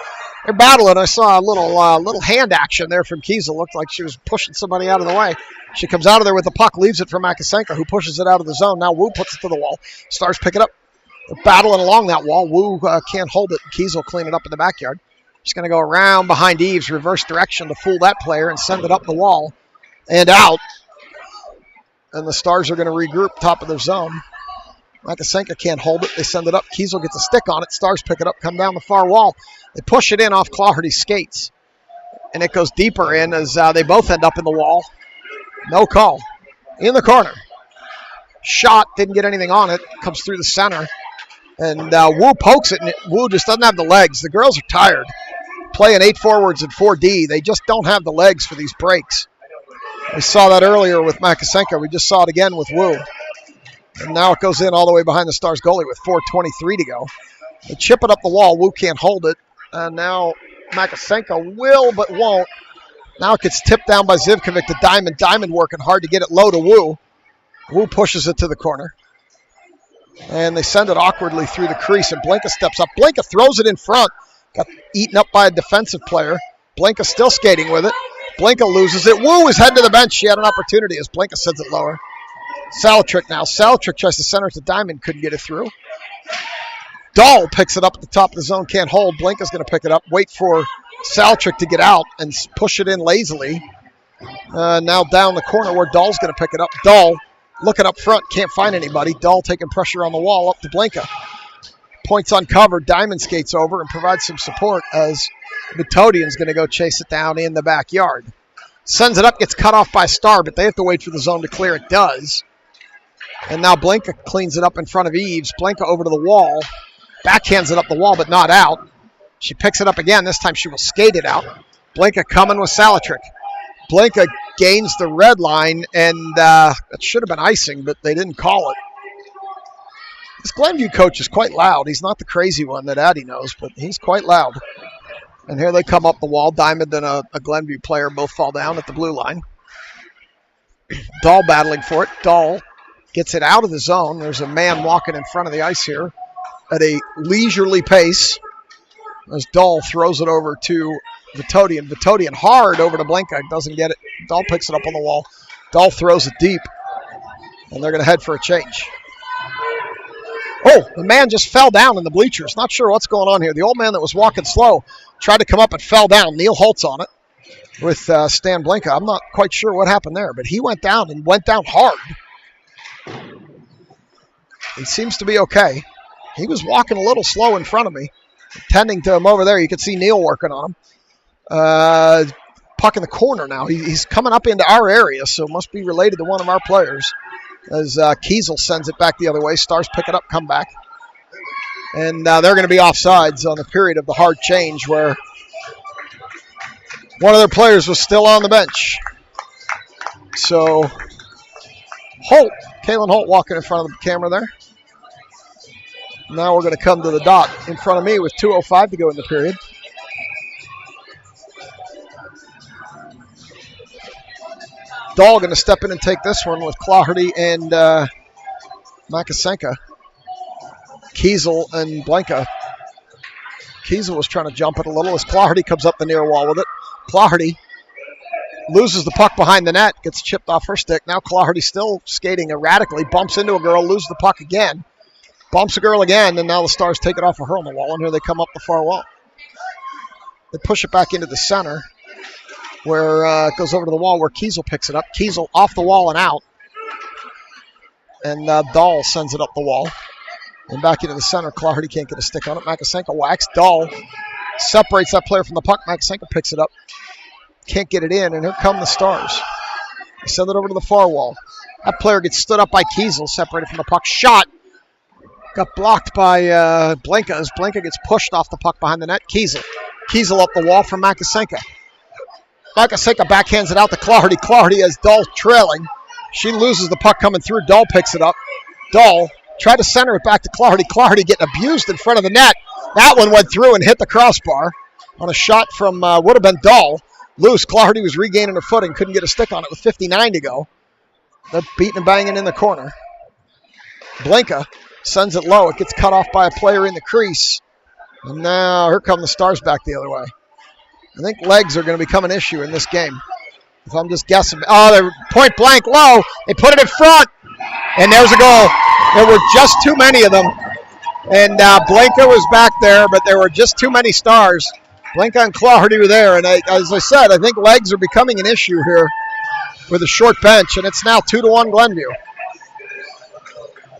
They're battling. I saw a little hand action there from Kiesel. Looked like she was pushing somebody out of the way. She comes out of there with the puck, leaves it for Makasenko, who pushes it out of the zone. Now Wu puts it to the wall. Stars pick it up. They're battling along that wall. Wu can't hold it. Kiesel clean it up in the backyard. She's going to go around behind Eves, reverse direction to fool that player and send it up the wall and out. And the Stars are going to regroup top of their zone. Makasenko can't hold it. They send it up. Kiesel gets a stick on it. Stars pick it up, come down the far wall. They push it in off Claherty's skates. And it goes deeper in as they both end up in the wall. No call. In the corner. Shot, didn't get anything on it. Comes through the center. And Wu pokes it, and Wu just doesn't have the legs. The girls are tired. Playing 8 forwards and 4D. They just don't have the legs for these breaks. We saw that earlier with Makasenko. We just saw it again with Wu. And now it goes in all the way behind the Stars goalie with 4:23 to go. They chip it up the wall. Wu can't hold it. And now Makasenko will but won't. Now it gets tipped down by Zivkovic to Diamond. Diamond working hard to get it low to Wu. Wu pushes it to the corner. And they send it awkwardly through the crease, and Blinka steps up. Blinka throws it in front. Got eaten up by a defensive player. Blinka still skating with it. Blinka loses it. Wu is heading to the bench. She had an opportunity as Blinka sends it lower. Salatrick now. Salatrick tries to center it to Diamond. Couldn't get it through. Dahl picks it up at the top of the zone. Can't hold. Blinka's going to pick it up. Wait for Salatrick to get out and push it in lazily. Now down the corner where Dahl's going to pick it up. Dahl looking up front. Can't find anybody. Dahl taking pressure on the wall up to Blinka. Points uncovered. Diamond skates over and provides some support as Vitodian's going to go chase it down in the backyard. Sends it up, gets cut off by Star, but they have to wait for the zone to clear. It does. And now Blinka cleans it up in front of Eves. Blinka over to the wall. Backhands it up the wall, but not out. She picks it up again. This time she will skate it out. Blinka coming with Salatrick. Blinka gains the red line, and it should have been icing, but they didn't call it. This Glenview coach is quite loud. He's not the crazy one that Addie knows, but he's quite loud. And here they come up the wall. Diamond and a Glenview player both fall down at the blue line. Dahl battling for it. Dahl gets it out of the zone. There's a man walking in front of the ice here at a leisurely pace as Dahl throws it over to Vitodian. Vitodian hard over to Blinka. Doesn't get it. Dahl picks it up on the wall. Dahl throws it deep. And they're going to head for a change. Oh, the man just fell down in the bleachers. Not sure what's going on here. The old man that was walking slow tried to come up and fell down. Neil Holtz on it with Stan Blinka. I'm not quite sure what happened there, but he went down and went down hard. He seems to be okay. He was walking a little slow in front of me. Tending to him over there. You can see Neil working on him. Puck in the corner now. He's coming up into our area, so must be related to one of our players. As Kiesel sends it back the other way. Stars pick it up, come back. And they're going to be offsides on the period of the hard change where one of their players was still on the bench. So Kalen Holt walking in front of the camera there. Now we're going to come to the dot in front of me with 2:05 to go in the period. Dahl going to step in and take this one with Claherty and Makasenko. Kiesel and Blinka. Kiesel was trying to jump it a little as Claherty comes up the near wall with it. Claherty loses the puck behind the net, gets chipped off her stick. Now Claherty still skating erratically, bumps into a girl, loses the puck again. Bumps a girl again, and now the Stars take it off of her on the wall, and here they come up the far wall. They push it back into the center, where it goes over to the wall where Kiesel picks it up. Kiesel off the wall and out. And Dahl sends it up the wall. And back into the center. Claherty can't get a stick on it. Makasenko whacks. Dahl separates that player from the puck. Makasenko picks it up. Can't get it in, and here come the Stars. They send it over to the far wall. That player gets stood up by Kiesel, separated from the puck. Shot. Got blocked by Blinka as Blinka gets pushed off the puck behind the net. Kiesel up the wall from Makasenko. Makasenko backhands it out to Claherty. Claherty has Dahl trailing. She loses the puck coming through. Dahl picks it up. Dahl tried to center it back to Claherty. Claherty getting abused in front of the net. That one went through and hit the crossbar on a shot from would have been Dahl. Loose. Claherty was regaining her footing. Couldn't get a stick on it with 59 to go. They're beating and banging in the corner. Blinka Sends it low. It gets cut off by a player in the crease. And now here come the Stars back the other way. I think legs are going to become an issue in this game. If I'm just guessing. Oh, they're point blank low. They put it in front. And there's a goal. There were just too many of them. And Blanca was back there, but there were just too many Stars. Blanca and Clardy were there. And as I said, I think legs are becoming an issue here with a short bench. And it's now 2-1 Glenview.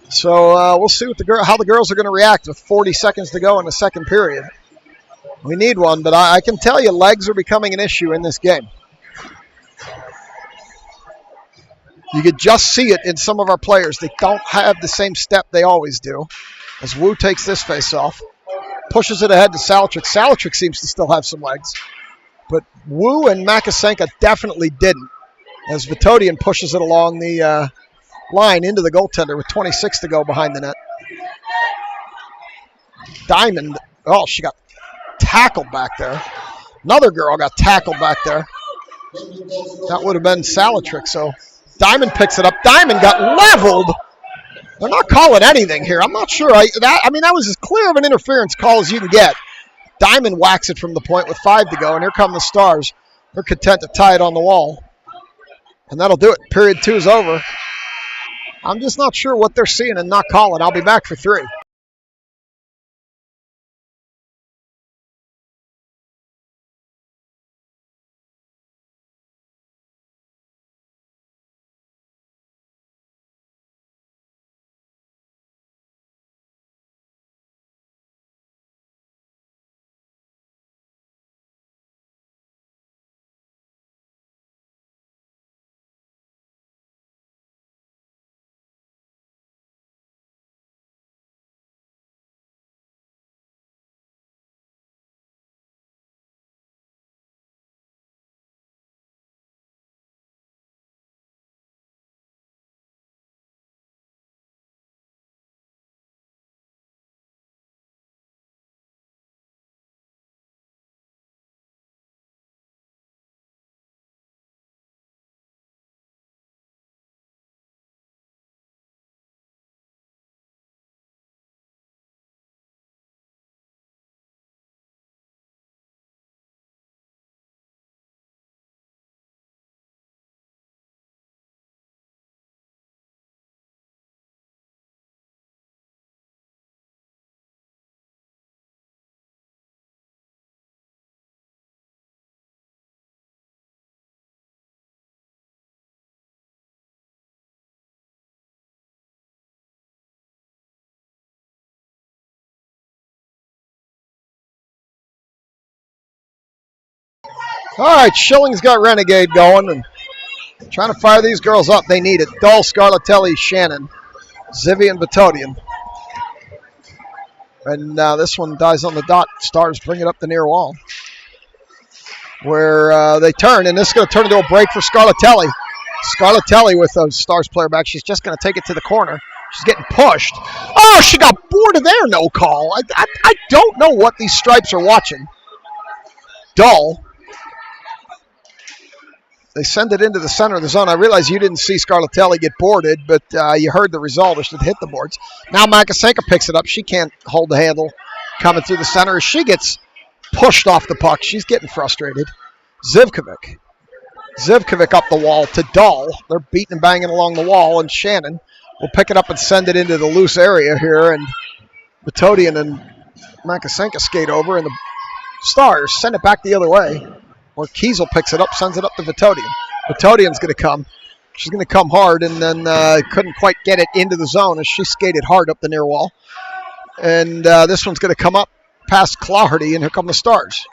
So we'll see how the girls are going to react with 40 seconds to go in the second period. We need one, but I can tell you legs are becoming an issue in this game. You could just see it in some of our players. They don't have the same step they always do. As Wu takes this face off, pushes it ahead to Salatrick. Salatrick seems to still have some legs. But Wu and Makasenka definitely didn't. As Vitodian pushes it along the line into the goaltender with 26 to go behind the net. Diamond, she got tackled back there. Another girl got tackled back there. That would have been Salatrick. So Diamond picks it up. Diamond got leveled. They're not calling anything here. I'm not sure. That was as clear of an interference call as you can get. Diamond whacks it from the point with 5 to go, and here come the Stars. They're content to tie it on the wall. And that'll do it. Period 2 is over. I'm just not sure what they're seeing and not calling. I'll be back for 3. All right, Schilling's got Renegade going and trying to fire these girls up. They need it. Dull, Scarlatelli, Shannon, Zivy, and Vitodian. And this one dies on the dot. Stars bring it up the near wall where they turn, and this is going to turn into a break for Scarlatelli. Scarlatelli with a Stars player back. She's just going to take it to the corner. She's getting pushed. Oh, she got boarded there. No call. I don't know what these stripes are watching. Dull. They send it into the center of the zone. I realize you didn't see Scarlatelli get boarded, but you heard the result. It should hit the boards. Now Makasenka picks it up. She can't hold the handle coming through the center. She gets pushed off the puck. She's getting frustrated. Zivkovic up the wall to Dahl. They're beating and banging along the wall, and Shannon will pick it up and send it into the loose area here, and Vitodian and Makasenka skate over, and the Stars send it back the other way. Or Kiesel picks it up, sends it up to Vitodian. Vitodian's going to come. She's going to come hard, and then couldn't quite get it into the zone as she skated hard up the near wall. And this one's going to come up past Clardy, and here come the Stars.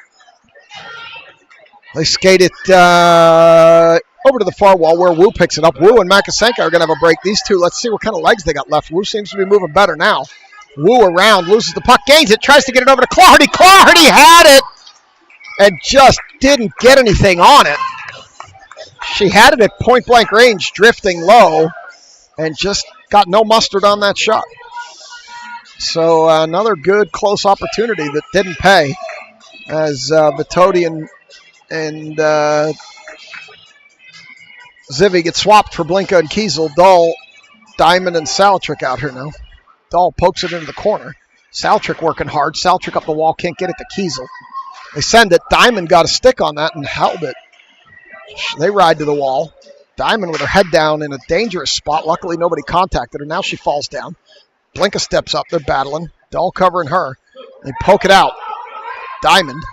They skate it over to the far wall where Wu picks it up. Wu and Makasenka are going to have a break. These two, let's see what kind of legs they got left. Wu seems to be moving better now. Wu around, loses the puck, gains it, tries to get it over to Clardy. Clardy had it! And just didn't get anything on it. She had it at point-blank range, drifting low, and just got no mustard on that shot. So another good, close opportunity that didn't pay as Vitodian and Zivy get swapped for Blinka and Kiesel. Dahl, Diamond, and Salatrick out here now. Dahl pokes it into the corner. Saltrick working hard. Saltrick up the wall, can't get it to Kiesel. They send it. Diamond got a stick on that and held it. They ride to the wall. Diamond with her head down in a dangerous spot. Luckily, nobody contacted her. Now she falls down. Blinka steps up. They're battling. Dahl covering her. They poke it out. Diamond.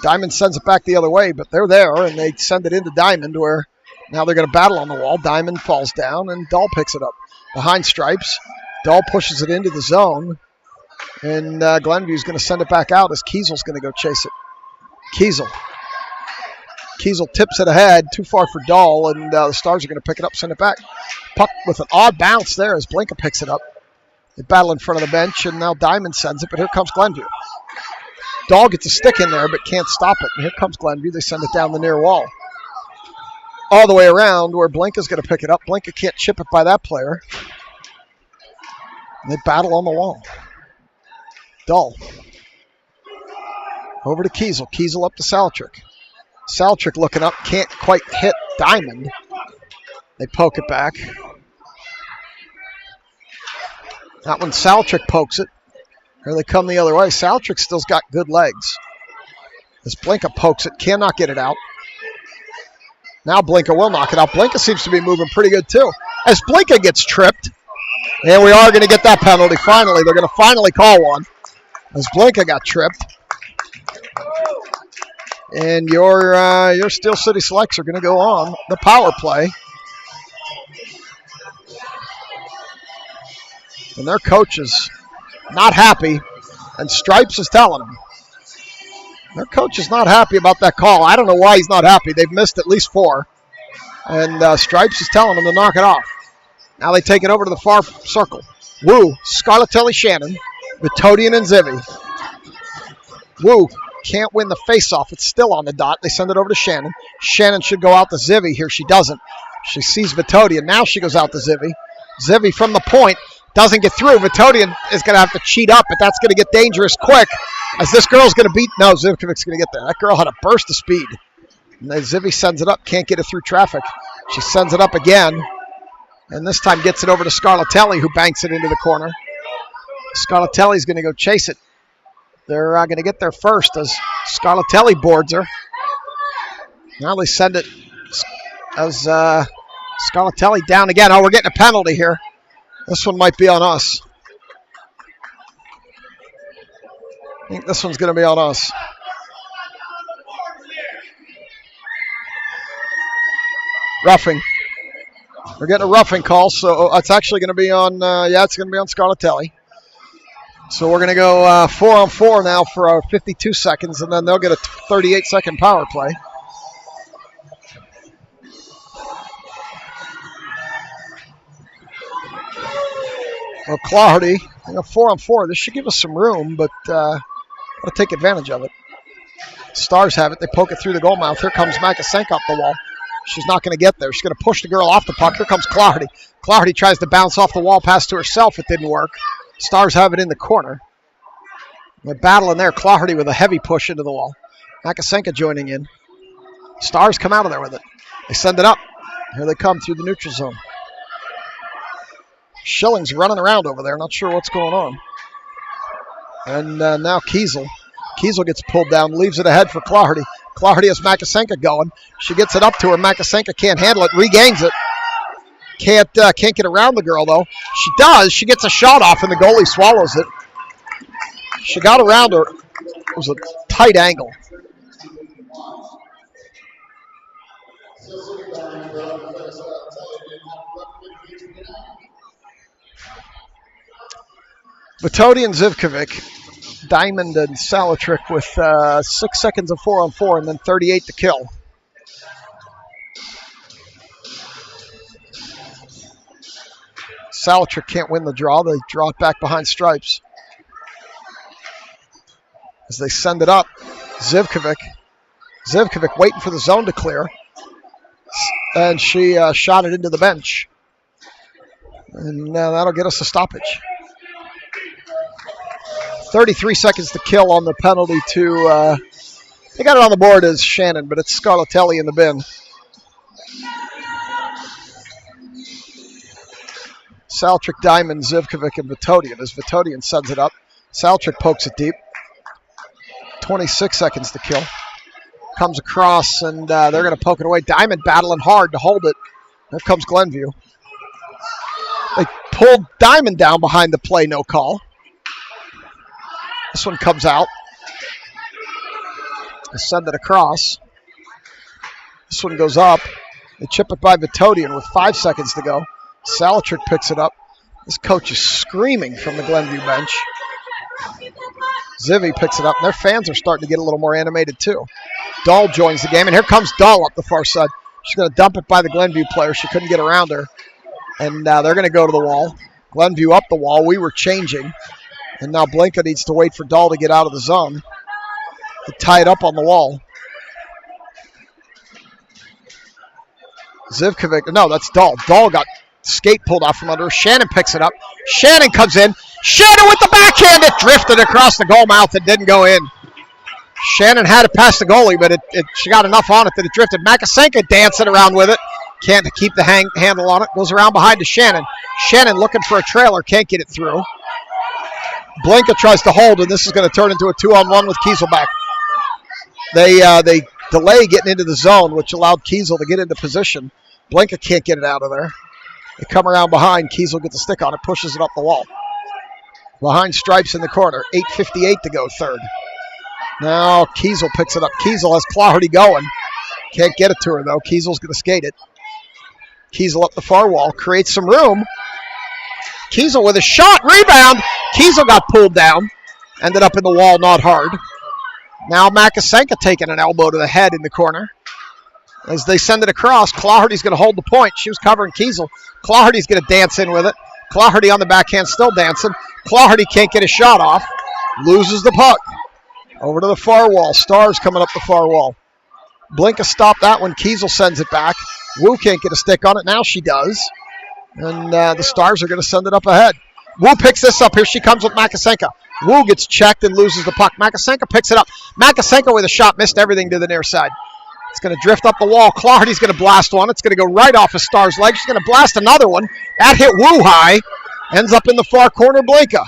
Diamond sends it back the other way, but they're there, and they send it into Diamond, where now they're going to battle on the wall. Diamond falls down, and Dahl picks it up. Behind Stripes, Dahl pushes it into the zone, and Glenview's going to send it back out as Kiesel's going to go chase it. Kiesel tips it ahead, too far for Dahl, and the Stars are going to pick it up, send it back. Puck with an odd bounce there as Blinka picks it up. They battle in front of the bench, and now Diamond sends it, but here comes Glenview. Dahl gets a stick in there, but can't stop it. And here comes Glenview. They send it down the near wall. All the way around where Blinka's going to pick it up. Blinka can't chip it by that player. And they battle on the wall. Dahl. Over to Kiesel. Kiesel up to Saltrick. Saltrick looking up. Can't quite hit Diamond. They poke it back. That one, Saltrick pokes it. Here they come the other way. Saltrick still's got good legs. As Blinka pokes it, cannot get it out. Now Blinka will knock it out. Blinka seems to be moving pretty good too. As Blinka gets tripped, and we are going to get that penalty finally. They're going to finally call one. As Blinka got tripped. And your Steel City Selects are going to go on the power play. And their coach is not happy, and Stripes is telling them. Their coach is not happy about that call. I don't know why he's not happy. They've missed at least 4. And Stripes is telling them to knock it off. Now they take it over to the far circle. Wu, Scarlatelli, Shannon, Vitodian, and Zivy. Wu can't win the face-off. It's still on the dot. They send it over to Shannon. Shannon should go out to Zivy. Here she doesn't. She sees Vitodian. Now she goes out to Zivy. Zivy from the point. Doesn't get through. Vitodian is going to have to cheat up, but that's going to get dangerous quick as this girl's going to beat. No, Zivkovic's going to get there. That girl had a burst of speed. And then Zivy sends it up. Can't get it through traffic. She sends it up again. And this time gets it over to Scarlatelli, who banks it into the corner. Scarlatelli's going to go chase it. They're going to get there first as Scarlatelli boards her. Now they send it as Scarlatelli down again. Oh, we're getting a penalty here. This one might be on us. I think this one's going to be on us. Roughing. We're getting a roughing call, so it's actually going to be on, it's going to be on Scarlatelli. So we're going to go 4-on-4 now for our 52 seconds, and then they'll get a 38-second power play. Well, Clardy, 4-on-4. This should give us some room, but got to take advantage of it. Stars have it. They poke it through the goal mouth. Here comes Makasenka up the wall. She's not going to get there. She's going to push the girl off the puck. Here comes Clardy. Clardy tries to bounce off the wall, pass to herself. It didn't work. Stars have it in the corner. They're battling there. Clardy with a heavy push into the wall. Makasenka joining in. Stars come out of there with it. They send it up. Here they come through the neutral zone. Schilling's running around over there. Not sure what's going on. And now Kiesel. Kiesel gets pulled down, leaves it ahead for Clardy. Clardy has Makasenka going. She gets it up to her. Makasenka can't handle it, regains it. Can't get around the girl, though. She does. She gets a shot off, and the goalie swallows it. She got around her. It was a tight angle. Vitodian, Zivkovic, Diamond, and Salatrick with 6 seconds of 4-on-4 and then 38 to kill. Salatrick can't win the draw. They draw it back behind Stripes. As they send it up, Zivkovic waiting for the zone to clear. And she shot it into the bench. And that'll get us a stoppage. 33 seconds to kill on the penalty to, they got it on the board as Shannon, but it's Scarlatelli in the bin. Saltrick, Diamond, Zivkovic, and Vitodian. As Vitodian sends it up, Saltrick pokes it deep. 26 seconds to kill. Comes across, and they're going to poke it away. Diamond battling hard to hold it. There comes Glenview. They pulled Diamond down behind the play, no call. This one comes out. They send it across. This one goes up. They chip it by Vitodian with 5 seconds to go. Saltrick picks it up. This coach is screaming from the Glenview bench. Zivy picks it up, and their fans are starting to get a little more animated too. Dahl joins the game, and here comes Dahl up the far side. She's going to dump it by the Glenview player. She couldn't get around her, and they're going to go to the wall. Glenview up the wall. We were changing, and now Blinka needs to wait for Dahl to get out of the zone to tie it up on the wall. Zivkovic, no, that's Dahl. Dahl got skate pulled off from under her. Shannon picks it up. Shannon comes in. Shannon with the backhand. It drifted across the goal mouth and didn't go in. Shannon had it past the goalie, but she got enough on it that it drifted. Makasenka dancing around with it. Can't keep the handle on it. Goes around behind to Shannon. Shannon looking for a trailer. Can't get it through. Blinka tries to hold, and this is going to turn into a 2-on-1 with Kieselback. They delay getting into the zone, which allowed Kiesel to get into position. Blinka can't get it out of there. They come around behind. Kiesel gets a stick on it, pushes it up the wall. Behind Stripes in the corner. 8:58 to go, third. Now Kiesel picks it up. Kiesel has Claherty going. Can't get it to her, though. Kiesel's going to skate it. Kiesel up the far wall. Creates some room. Kiesel with a shot. Rebound. Kiesel got pulled down. Ended up in the wall, not hard. Now Makasenka taking an elbow to the head in the corner. As they send it across, Claherty's going to hold the point. She was covering Kiesel. Claherty's going to dance in with it. Claherty on the backhand still dancing. Claherty can't get a shot off. Loses the puck. Over to the far wall. Stars coming up the far wall. Blinka stopped that one. Kiesel sends it back. Wu can't get a stick on it. Now she does. And the Stars are going to send it up ahead. Wu picks this up. Here she comes with Makasenka. Wu gets checked and loses the puck. Makasenka picks it up. Makasenka with a shot. Missed everything to the near side. It's going to drift up the wall. Claherty's going to blast one. It's going to go right off of Star's leg. She's going to blast another one. That hit Wu high. Ends up in the far corner. Blinka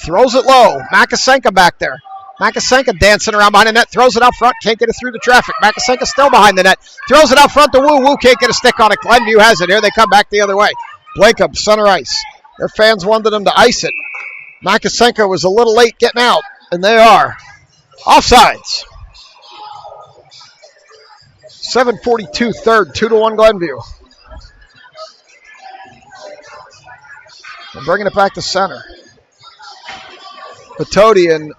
throws it low. Makasenka back there. Makasenka dancing around behind the net. Throws it out front. Can't get it through the traffic. Makasenka still behind the net. Throws it out front to Wu. Wu can't get a stick on it. Glenview has it. Here they come back the other way. Blinka, center ice. Their fans wanted them to ice it. Makasenka was a little late getting out, and they are. Offsides. 7:42 third, 2-1 Glenview. They're bringing it back to center. Vitodian,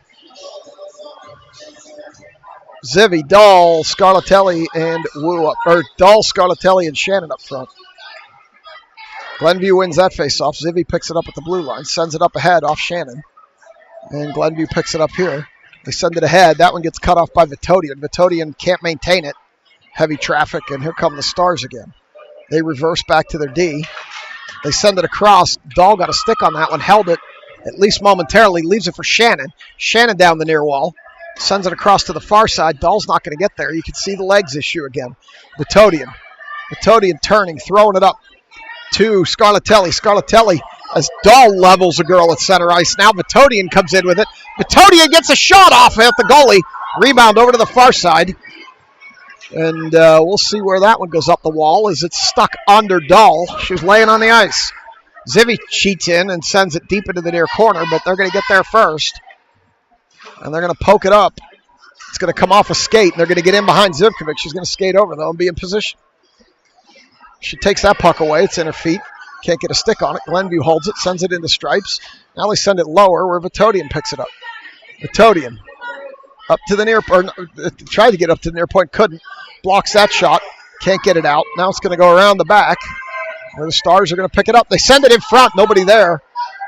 Zivy, Dahl, Scarlatelli, and Wu up. Or Dahl, Scarlatelli, and Shannon up front. Glenview wins that faceoff. Zivy picks it up at the blue line, sends it up ahead off Shannon. And Glenview picks it up here. They send it ahead. That one gets cut off by Vitodian. Vitodian can't maintain it. Heavy traffic, and here come the Stars again. They reverse back to their D. They send it across. Dahl got a stick on that one, held it, at least momentarily, leaves it for Shannon. Shannon down the near wall. Sends it across to the far side. Dahl's not going to get there. You can see the legs issue again. Vitodian turning, throwing it up to Scarlatelli. Scarlatelli, as Dahl levels a girl at center ice. Now Vitodian comes in with it. Vitodian gets a shot off at the goalie. Rebound over to the far side. And we'll see where that one goes up the wall as it's stuck under Dahl. She was laying on the ice. Zivy cheats in and sends it deep into the near corner, but they're going to get there first. And they're going to poke it up. It's going to come off a skate, and they're going to get in behind Zivkovic. She's going to skate over, though, and be in position. She takes that puck away. It's in her feet. Can't get a stick on it. Glenview holds it, sends it into Stripes. Now they send it lower where Vitodian picks it up. Vitodian up to the near, or tried to get up to the near point, couldn't. Blocks that shot. Can't get it out. Now it's going to go around the back where the Stars are going to pick it up. They send it in front. Nobody there.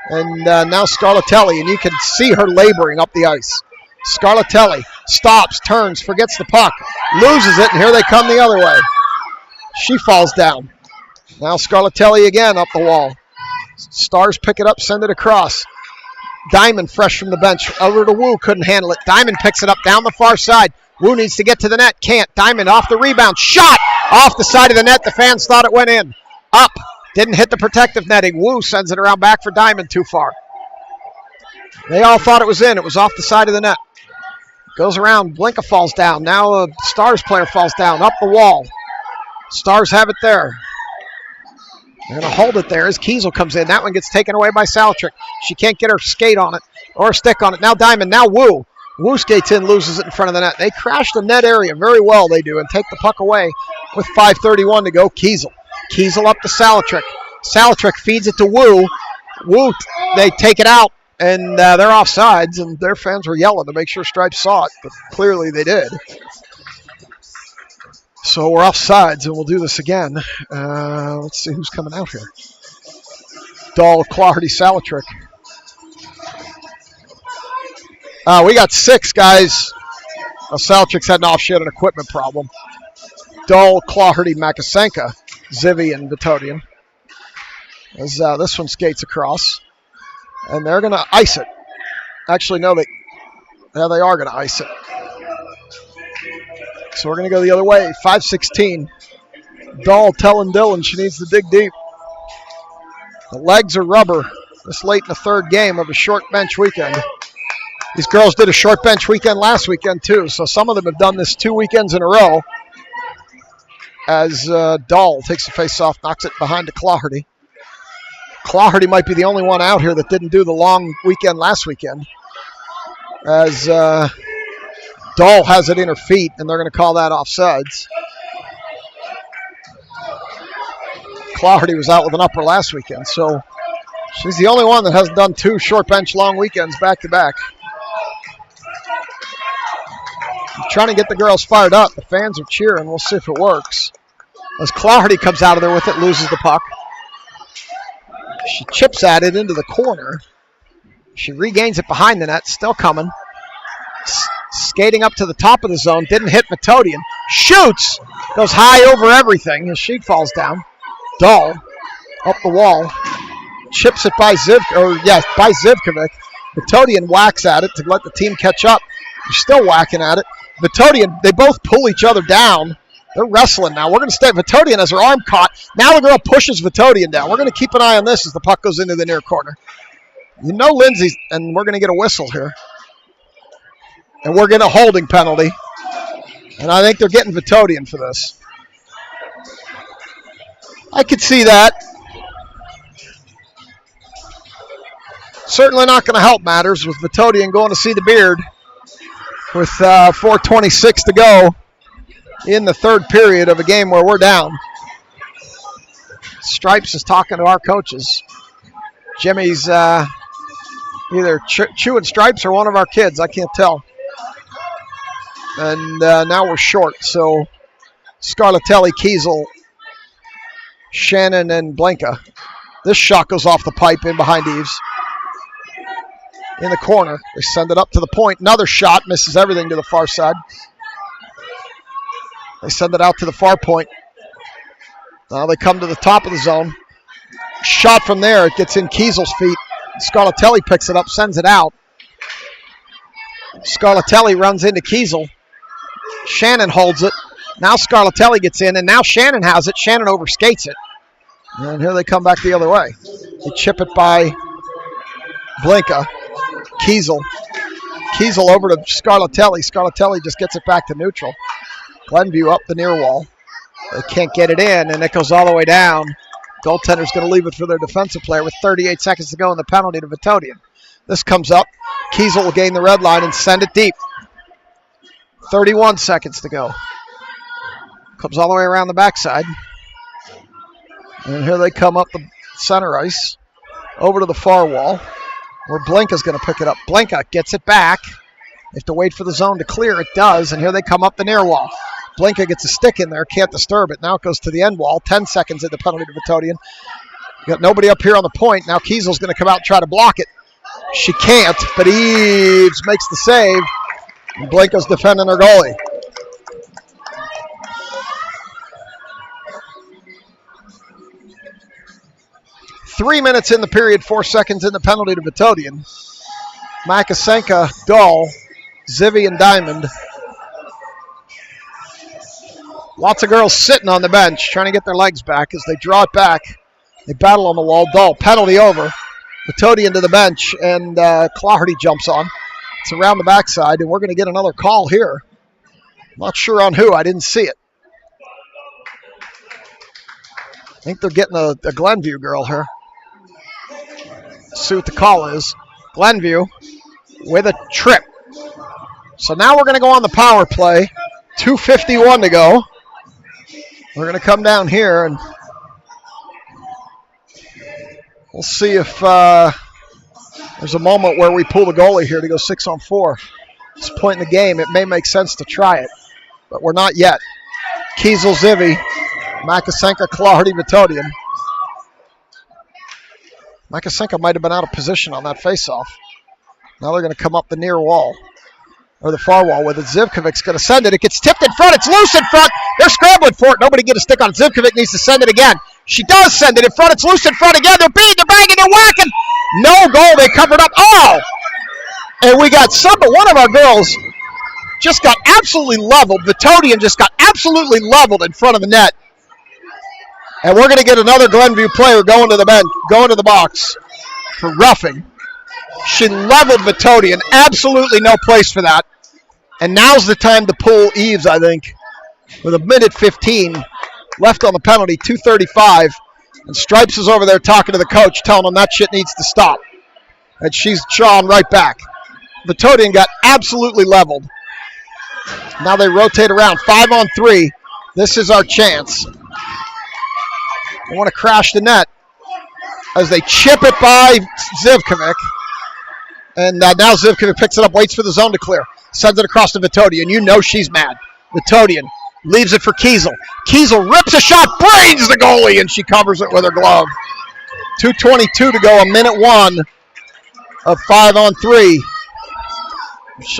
And now Scarlatelli, and you can see her laboring up the ice. Scarlatelli stops, turns, forgets the puck, loses it, and here they come the other way. She falls down. Now Scarlatelli again up the wall. Stars pick it up, send it across. Diamond fresh from the bench. Over to Wu, couldn't handle it. Diamond picks it up down the far side. Wu needs to get to the net, can't. Diamond off the rebound. Shot off the side of the net. The fans thought it went in. Up. Didn't hit the protective netting. Wu sends it around back for Diamond too far. They all thought it was in. It was off the side of the net. Goes around. Blinka falls down. Now a Stars player falls down. Up the wall. Stars have it there. They're going to hold it there as Kiesel comes in. That one gets taken away by Salatrick. She can't get her skate on it or stick on it. Now Diamond. Now Wu. Wu skates in, loses it in front of the net. They crash the net area very well, they do, and take the puck away with 5:31 to go. Kiesel. Kiesel up to Salatrick. Salatrick feeds it to Wu. Wu, they take it out, and they're offsides, and their fans were yelling to make sure Stripes saw it, but clearly they did. So we're offsides, and we'll do this again. Let's see who's coming out here. Dahl, Clardy, Salatrick. We got 6 guys. Salatrick's had an off-shit equipment problem. Dahl, Clardy, Makasenka, Zivy, and Vitodian. As this one skates across. And they're going to ice it. Actually, no, they are going to ice it. So we're going to go the other way. 5:16. Dahl telling Dylan she needs to dig deep. The legs are rubber this late in the third game of a short bench weekend. These girls did a short bench weekend last weekend, too, so some of them have done this 2 weekends in a row. As Dahl takes the face-off, knocks it behind to Clardy. Clardy might be the only one out here that didn't do the long weekend last weekend. As Dahl has it in her feet, and they're going to call that offsides. Clardy was out with an upper last weekend, so she's the only one that hasn't done 2 short bench long weekends back-to-back. Trying to get the girls fired up. The fans are cheering. We'll see if it works. As Clardy comes out of there with it, loses the puck. She chips at it into the corner. She regains it behind the net. Still coming. Skating up to the top of the zone. Didn't hit Metodian. Shoots. Goes high over everything as she falls down. Dahl up the wall. Chips it by Zivkovic. Metodian whacks at it to let the team catch up. They're still whacking at it. Vitodian, they both pull each other down. They're wrestling now. We're going to stay. Vitodian has her arm caught. Now the girl pushes Vitodian down. We're going to keep an eye on this as the puck goes into the near corner. You know Lindsay's, and we're going to get a whistle here. And we're getting a holding penalty. And I think they're getting Vitodian for this. I could see that. Certainly not going to help matters with Vitodian going to see the beard. With 4:26 to go in the third period of a game where we're down. Stripes is talking to our coaches. Jimmy's either chewing Stripes or one of our kids. I can't tell. And now we're short. So Scarlatelli, Kiesel, Shannon, and Blanca. This shot goes off the pipe in behind Eves. In the corner. They send it up to the point. Another shot. Misses everything to the far side. They send it out to the far point. Now they come to the top of the zone. Shot from there. It gets in Kiesel's feet. Scarlatelli picks it up, sends it out. Scarlatelli runs into Kiesel. Shannon holds it. Now Scarlatelli gets in, and now Shannon has it. Shannon overskates it. And here they come back the other way. They chip it by Blinka. Kiesel over to Scarlatelli. Scarlatelli just gets it back to neutral. Glenview up the near wall. They can't get it in, and it goes all the way down. Goaltender's going to leave it for their defensive player with 38 seconds to go in the penalty to Vitodian. This comes up. Kiesel will gain the red line and send it deep. 31 seconds to go. Comes all the way around the backside. And here they come up the center ice. Over to the far wall. Where Blinka's going to pick it up. Blinka gets it back. They have to wait for the zone to clear. It does, and here they come up the near wall. Blinka gets a stick in there, can't disturb it. Now it goes to the end wall. 10 seconds at the penalty to Vitodian. Got nobody up here on the point. Now Kiesel's going to come out and try to block it. She can't, but Eves makes the save. And Blinka's defending her goalie. Three minutes in the period, 4 seconds in the penalty to Vitodian. Makasenka, Dahl, Zivy, and Diamond. Lots of girls sitting on the bench trying to get their legs back as they draw it back. They battle on the wall. Dahl, penalty over. Matodian to the bench, and Clardy jumps on. It's around the backside, and we're going to get another call here. Not sure on who. I didn't see it. I think they're getting a Glenview girl here. See what the call is. Glenview with a trip. So now we're going to go on the power play. 2:51 to go. We're going to come down here and we'll see if there's a moment where we pull the goalie here to go 6-on-4. At this point in the game, it may make sense to try it, but we're not yet. Kiesel, Zivi, Makasenka, Clardy, Matodian. Makasenka might have been out of position on that faceoff. Now they're going to come up the near wall, or the far wall with it. Zivkovic's going to send it. It gets tipped in front. It's loose in front. They're scrambling for it. Nobody get a stick on it. Zivkovic needs to send it again. She does send it in front. It's loose in front again. They're beating, they're banging, they're whacking. No goal. They covered up. Oh! And we got one of our girls just got absolutely leveled. Matodian just got absolutely leveled in front of the net. And we're going to get another Glenview player going to the bench, going to the box for roughing. She leveled Matodian. Absolutely no place for that. And now's the time to pull Eves, I think, with 1:15 left on the penalty, 2:35. And Stripes is over there talking to the coach, telling him that shit needs to stop. And she's shawing right back. Matodian got absolutely leveled. Now they rotate around. 5-on-3. This is our chance. They want to crash the net as they chip it by Zivkovic. And now Zivkovic picks it up, waits for the zone to clear. Sends it across to Matodian. You know she's mad. Matodian leaves it for Kiesel. Kiesel rips a shot, brains the goalie, and she covers it with her glove. 2:22 to go, 1:01 of 5-on-3.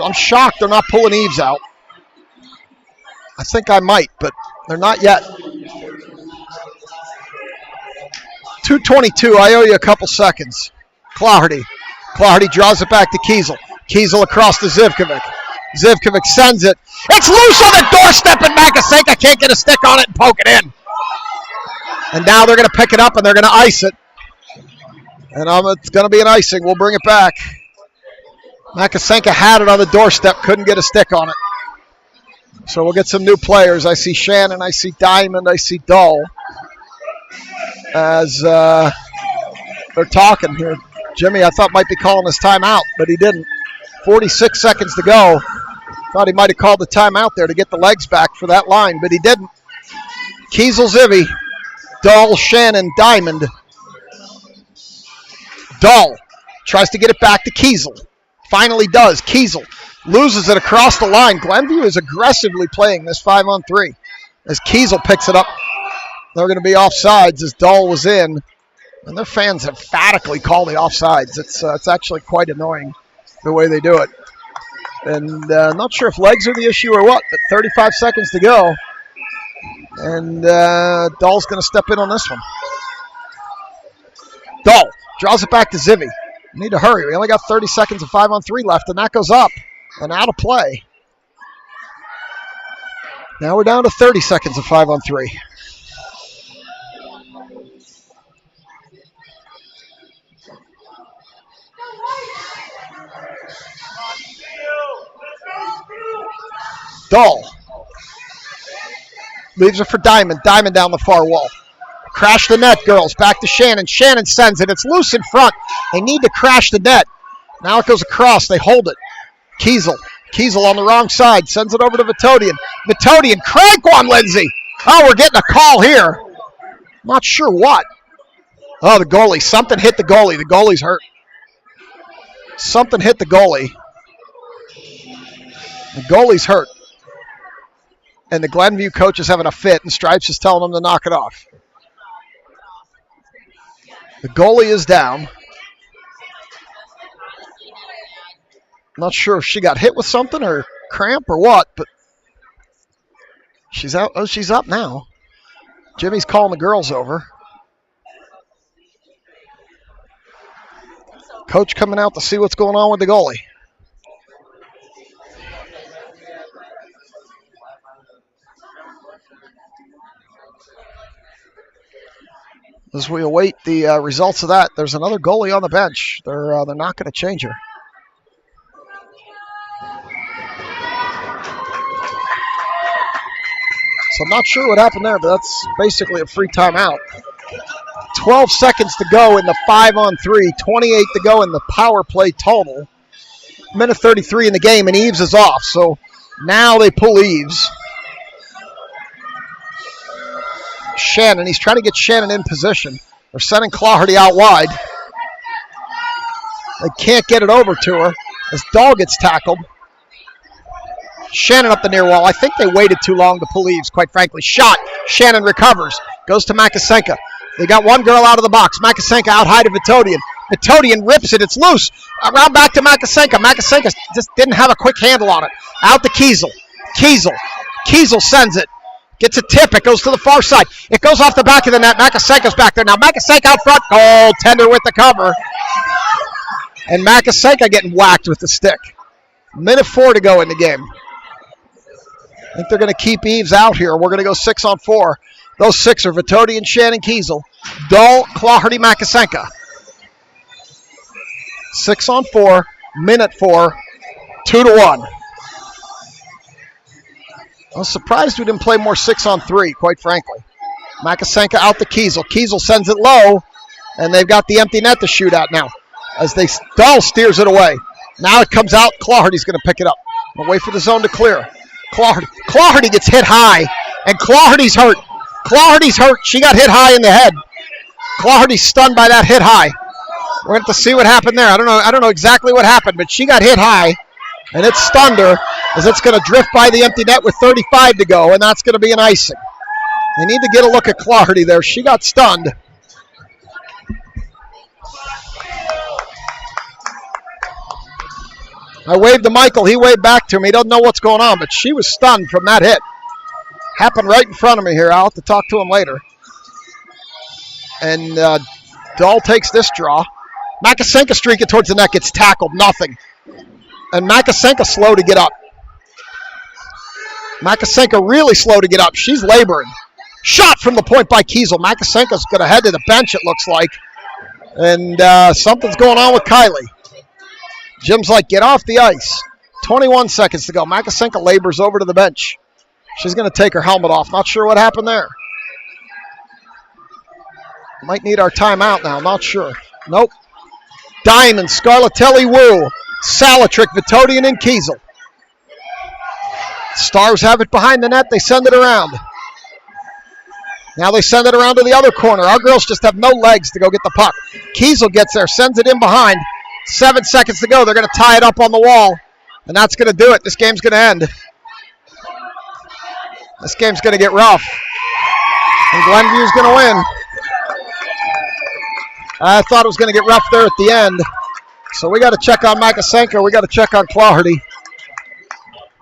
I'm shocked they're not pulling Eves out. I think I might, but they're not yet. 2:22, I owe you a couple seconds. Clardy draws it back to Kiesel. Kiesel across to Zivkovic. Zivkovic sends it. It's loose on the doorstep, and Makasenka can't get a stick on it and poke it in. And now they're going to pick it up, and they're going to ice it. And it's going to be an icing. We'll bring it back. Makasenka had it on the doorstep, couldn't get a stick on it. So we'll get some new players. I see Shannon, I see Diamond, I see Dahl. As they're talking here. Jimmy, I thought might be calling his timeout, but he didn't. 46 seconds to go. Thought he might have called the timeout there to get the legs back for that line, but he didn't. Kiesel, Zivi, Dahl, Shannon, Diamond. Dahl tries to get it back to Kiesel. Finally does. Kiesel loses it across the line. Glenview is aggressively playing this 5-on-3. As Kiesel picks it up, they're going to be offsides as Dahl was in. And their fans emphatically call the offsides. It's actually quite annoying the way they do it. And not sure if legs are the issue or what, but 35 seconds to go. And Dahl's going to step in on this one. Dahl draws it back to Zivi. We need to hurry. We only got 30 seconds of 5-on-3 left, and that goes up and out of play. Now we're down to 30 seconds of 5-on-3. Dahl leaves it for Diamond. Diamond down the far wall. Crash the net, girls. Back to Shannon. Shannon sends it. It's loose in front. They need to crash the net. Now it goes across. They hold it. Kiesel. Kiesel on the wrong side. Sends it over to Matodian. Matodian. Crank one, Lindsay. Oh, we're getting a call here. Not sure what. Oh, the goalie. Something hit the goalie. The goalie's hurt. Something hit the goalie. The goalie's hurt. And the Glenview coach is having a fit, and Stripes is telling him to knock it off. The goalie is down. Not sure if she got hit with something or cramp or what, but she's out. Oh, she's up now. Jimmy's calling the girls over. Coach coming out to see what's going on with the goalie. As we await the results of that, there's another goalie on the bench. They're not going to change her. So I'm not sure what happened there, but that's basically a free timeout. 12 seconds to go in the 5-on-3, 28 to go in the power play total. Minute 33 in the game, and Eves is off. So now they pull Eves. Shannon, he's trying to get Shannon in position. They're sending Clawhardy out wide. They can't get it over to her as Dahl gets tackled. Shannon up the near wall. I think they waited too long to pull Eves, quite frankly. Shot. Shannon recovers. Goes to Makasenka. They got one girl out of the box. Makasenka out high to Vitodian. Vitodian rips it. It's loose. Around back to Makasenka. Makasenka just didn't have a quick handle on it. Out to Kiesel. Kiesel sends it. Gets a tip. It goes to the far side. It goes off the back of the net. Makasenka's back there. Now Makasenka out front. Goaltender with the cover. And Makasenka getting whacked with the stick. Minute 4 to go in the game. I think they're going to keep Eves out here. We're going to go 6-on-4. Those 6 are Vitodian, Shannon, Kiesel, Dahl, Clawhardy, Makasenka. 6-on-4, minute 4, 2-1. I was surprised we didn't play more 6-on-3, quite frankly. Makasenka out to Kiesel. Kiesel sends it low, and they've got the empty net to shoot at now. As Dahl steers it away. Now it comes out. Clawhardy's going to pick it up. We'll wait for the zone to clear. Clawhardy gets hit high, and Clawhardy's hurt. She got hit high in the head. Clawhardy's stunned by that hit high. We're going to have to see what happened there. I don't know exactly what happened, but she got hit high, and it stunned her as it's going to drift by the empty net with 35 to go, and that's going to be an icing. They need to get a look at Clawhardy there. She got stunned. I waved to Michael. He waved back to me. He doesn't know what's going on, but she was stunned from that hit. Happened right in front of me here. I'll have to talk to him later. And Dahl takes this draw. Makasenka streaking towards the net, gets tackled. Nothing. And Makasenka slow to get up. Makasenka really slow to get up. She's laboring. Shot from the point by Kiesel. Makasenka's going to head to the bench, it looks like. And something's going on with Kylie. Jim's like, get off the ice. 21 seconds to go. Makasenka labors over to the bench. She's going to take her helmet off. Not sure what happened there. Might need our timeout now. Not sure. Nope. Diamond, Scarlatelli, Wu, Salatrick, Vitodian, and Kiesel. Stars have it behind the net. They send it around. Now they send it around to the other corner. Our girls just have no legs to go get the puck. Kiesel gets there, sends it in behind. 7 seconds to go. They're going to tie it up on the wall, and that's going to do it. This game's going to end. This game's going to get rough, and Glenview's going to win. I thought it was going to get rough there at the end, so we got to check on Makasenka. We got to check on Clawhardy.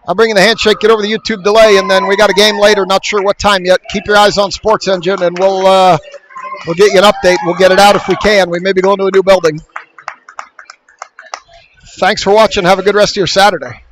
I'm bringing the handshake, get over the YouTube delay, and then we got a game later. Not sure what time yet. Keep your eyes on Sports Engine, and we'll get you an update. We'll get it out if we can. We may be going to a new building. Thanks for watching. Have a good rest of your Saturday.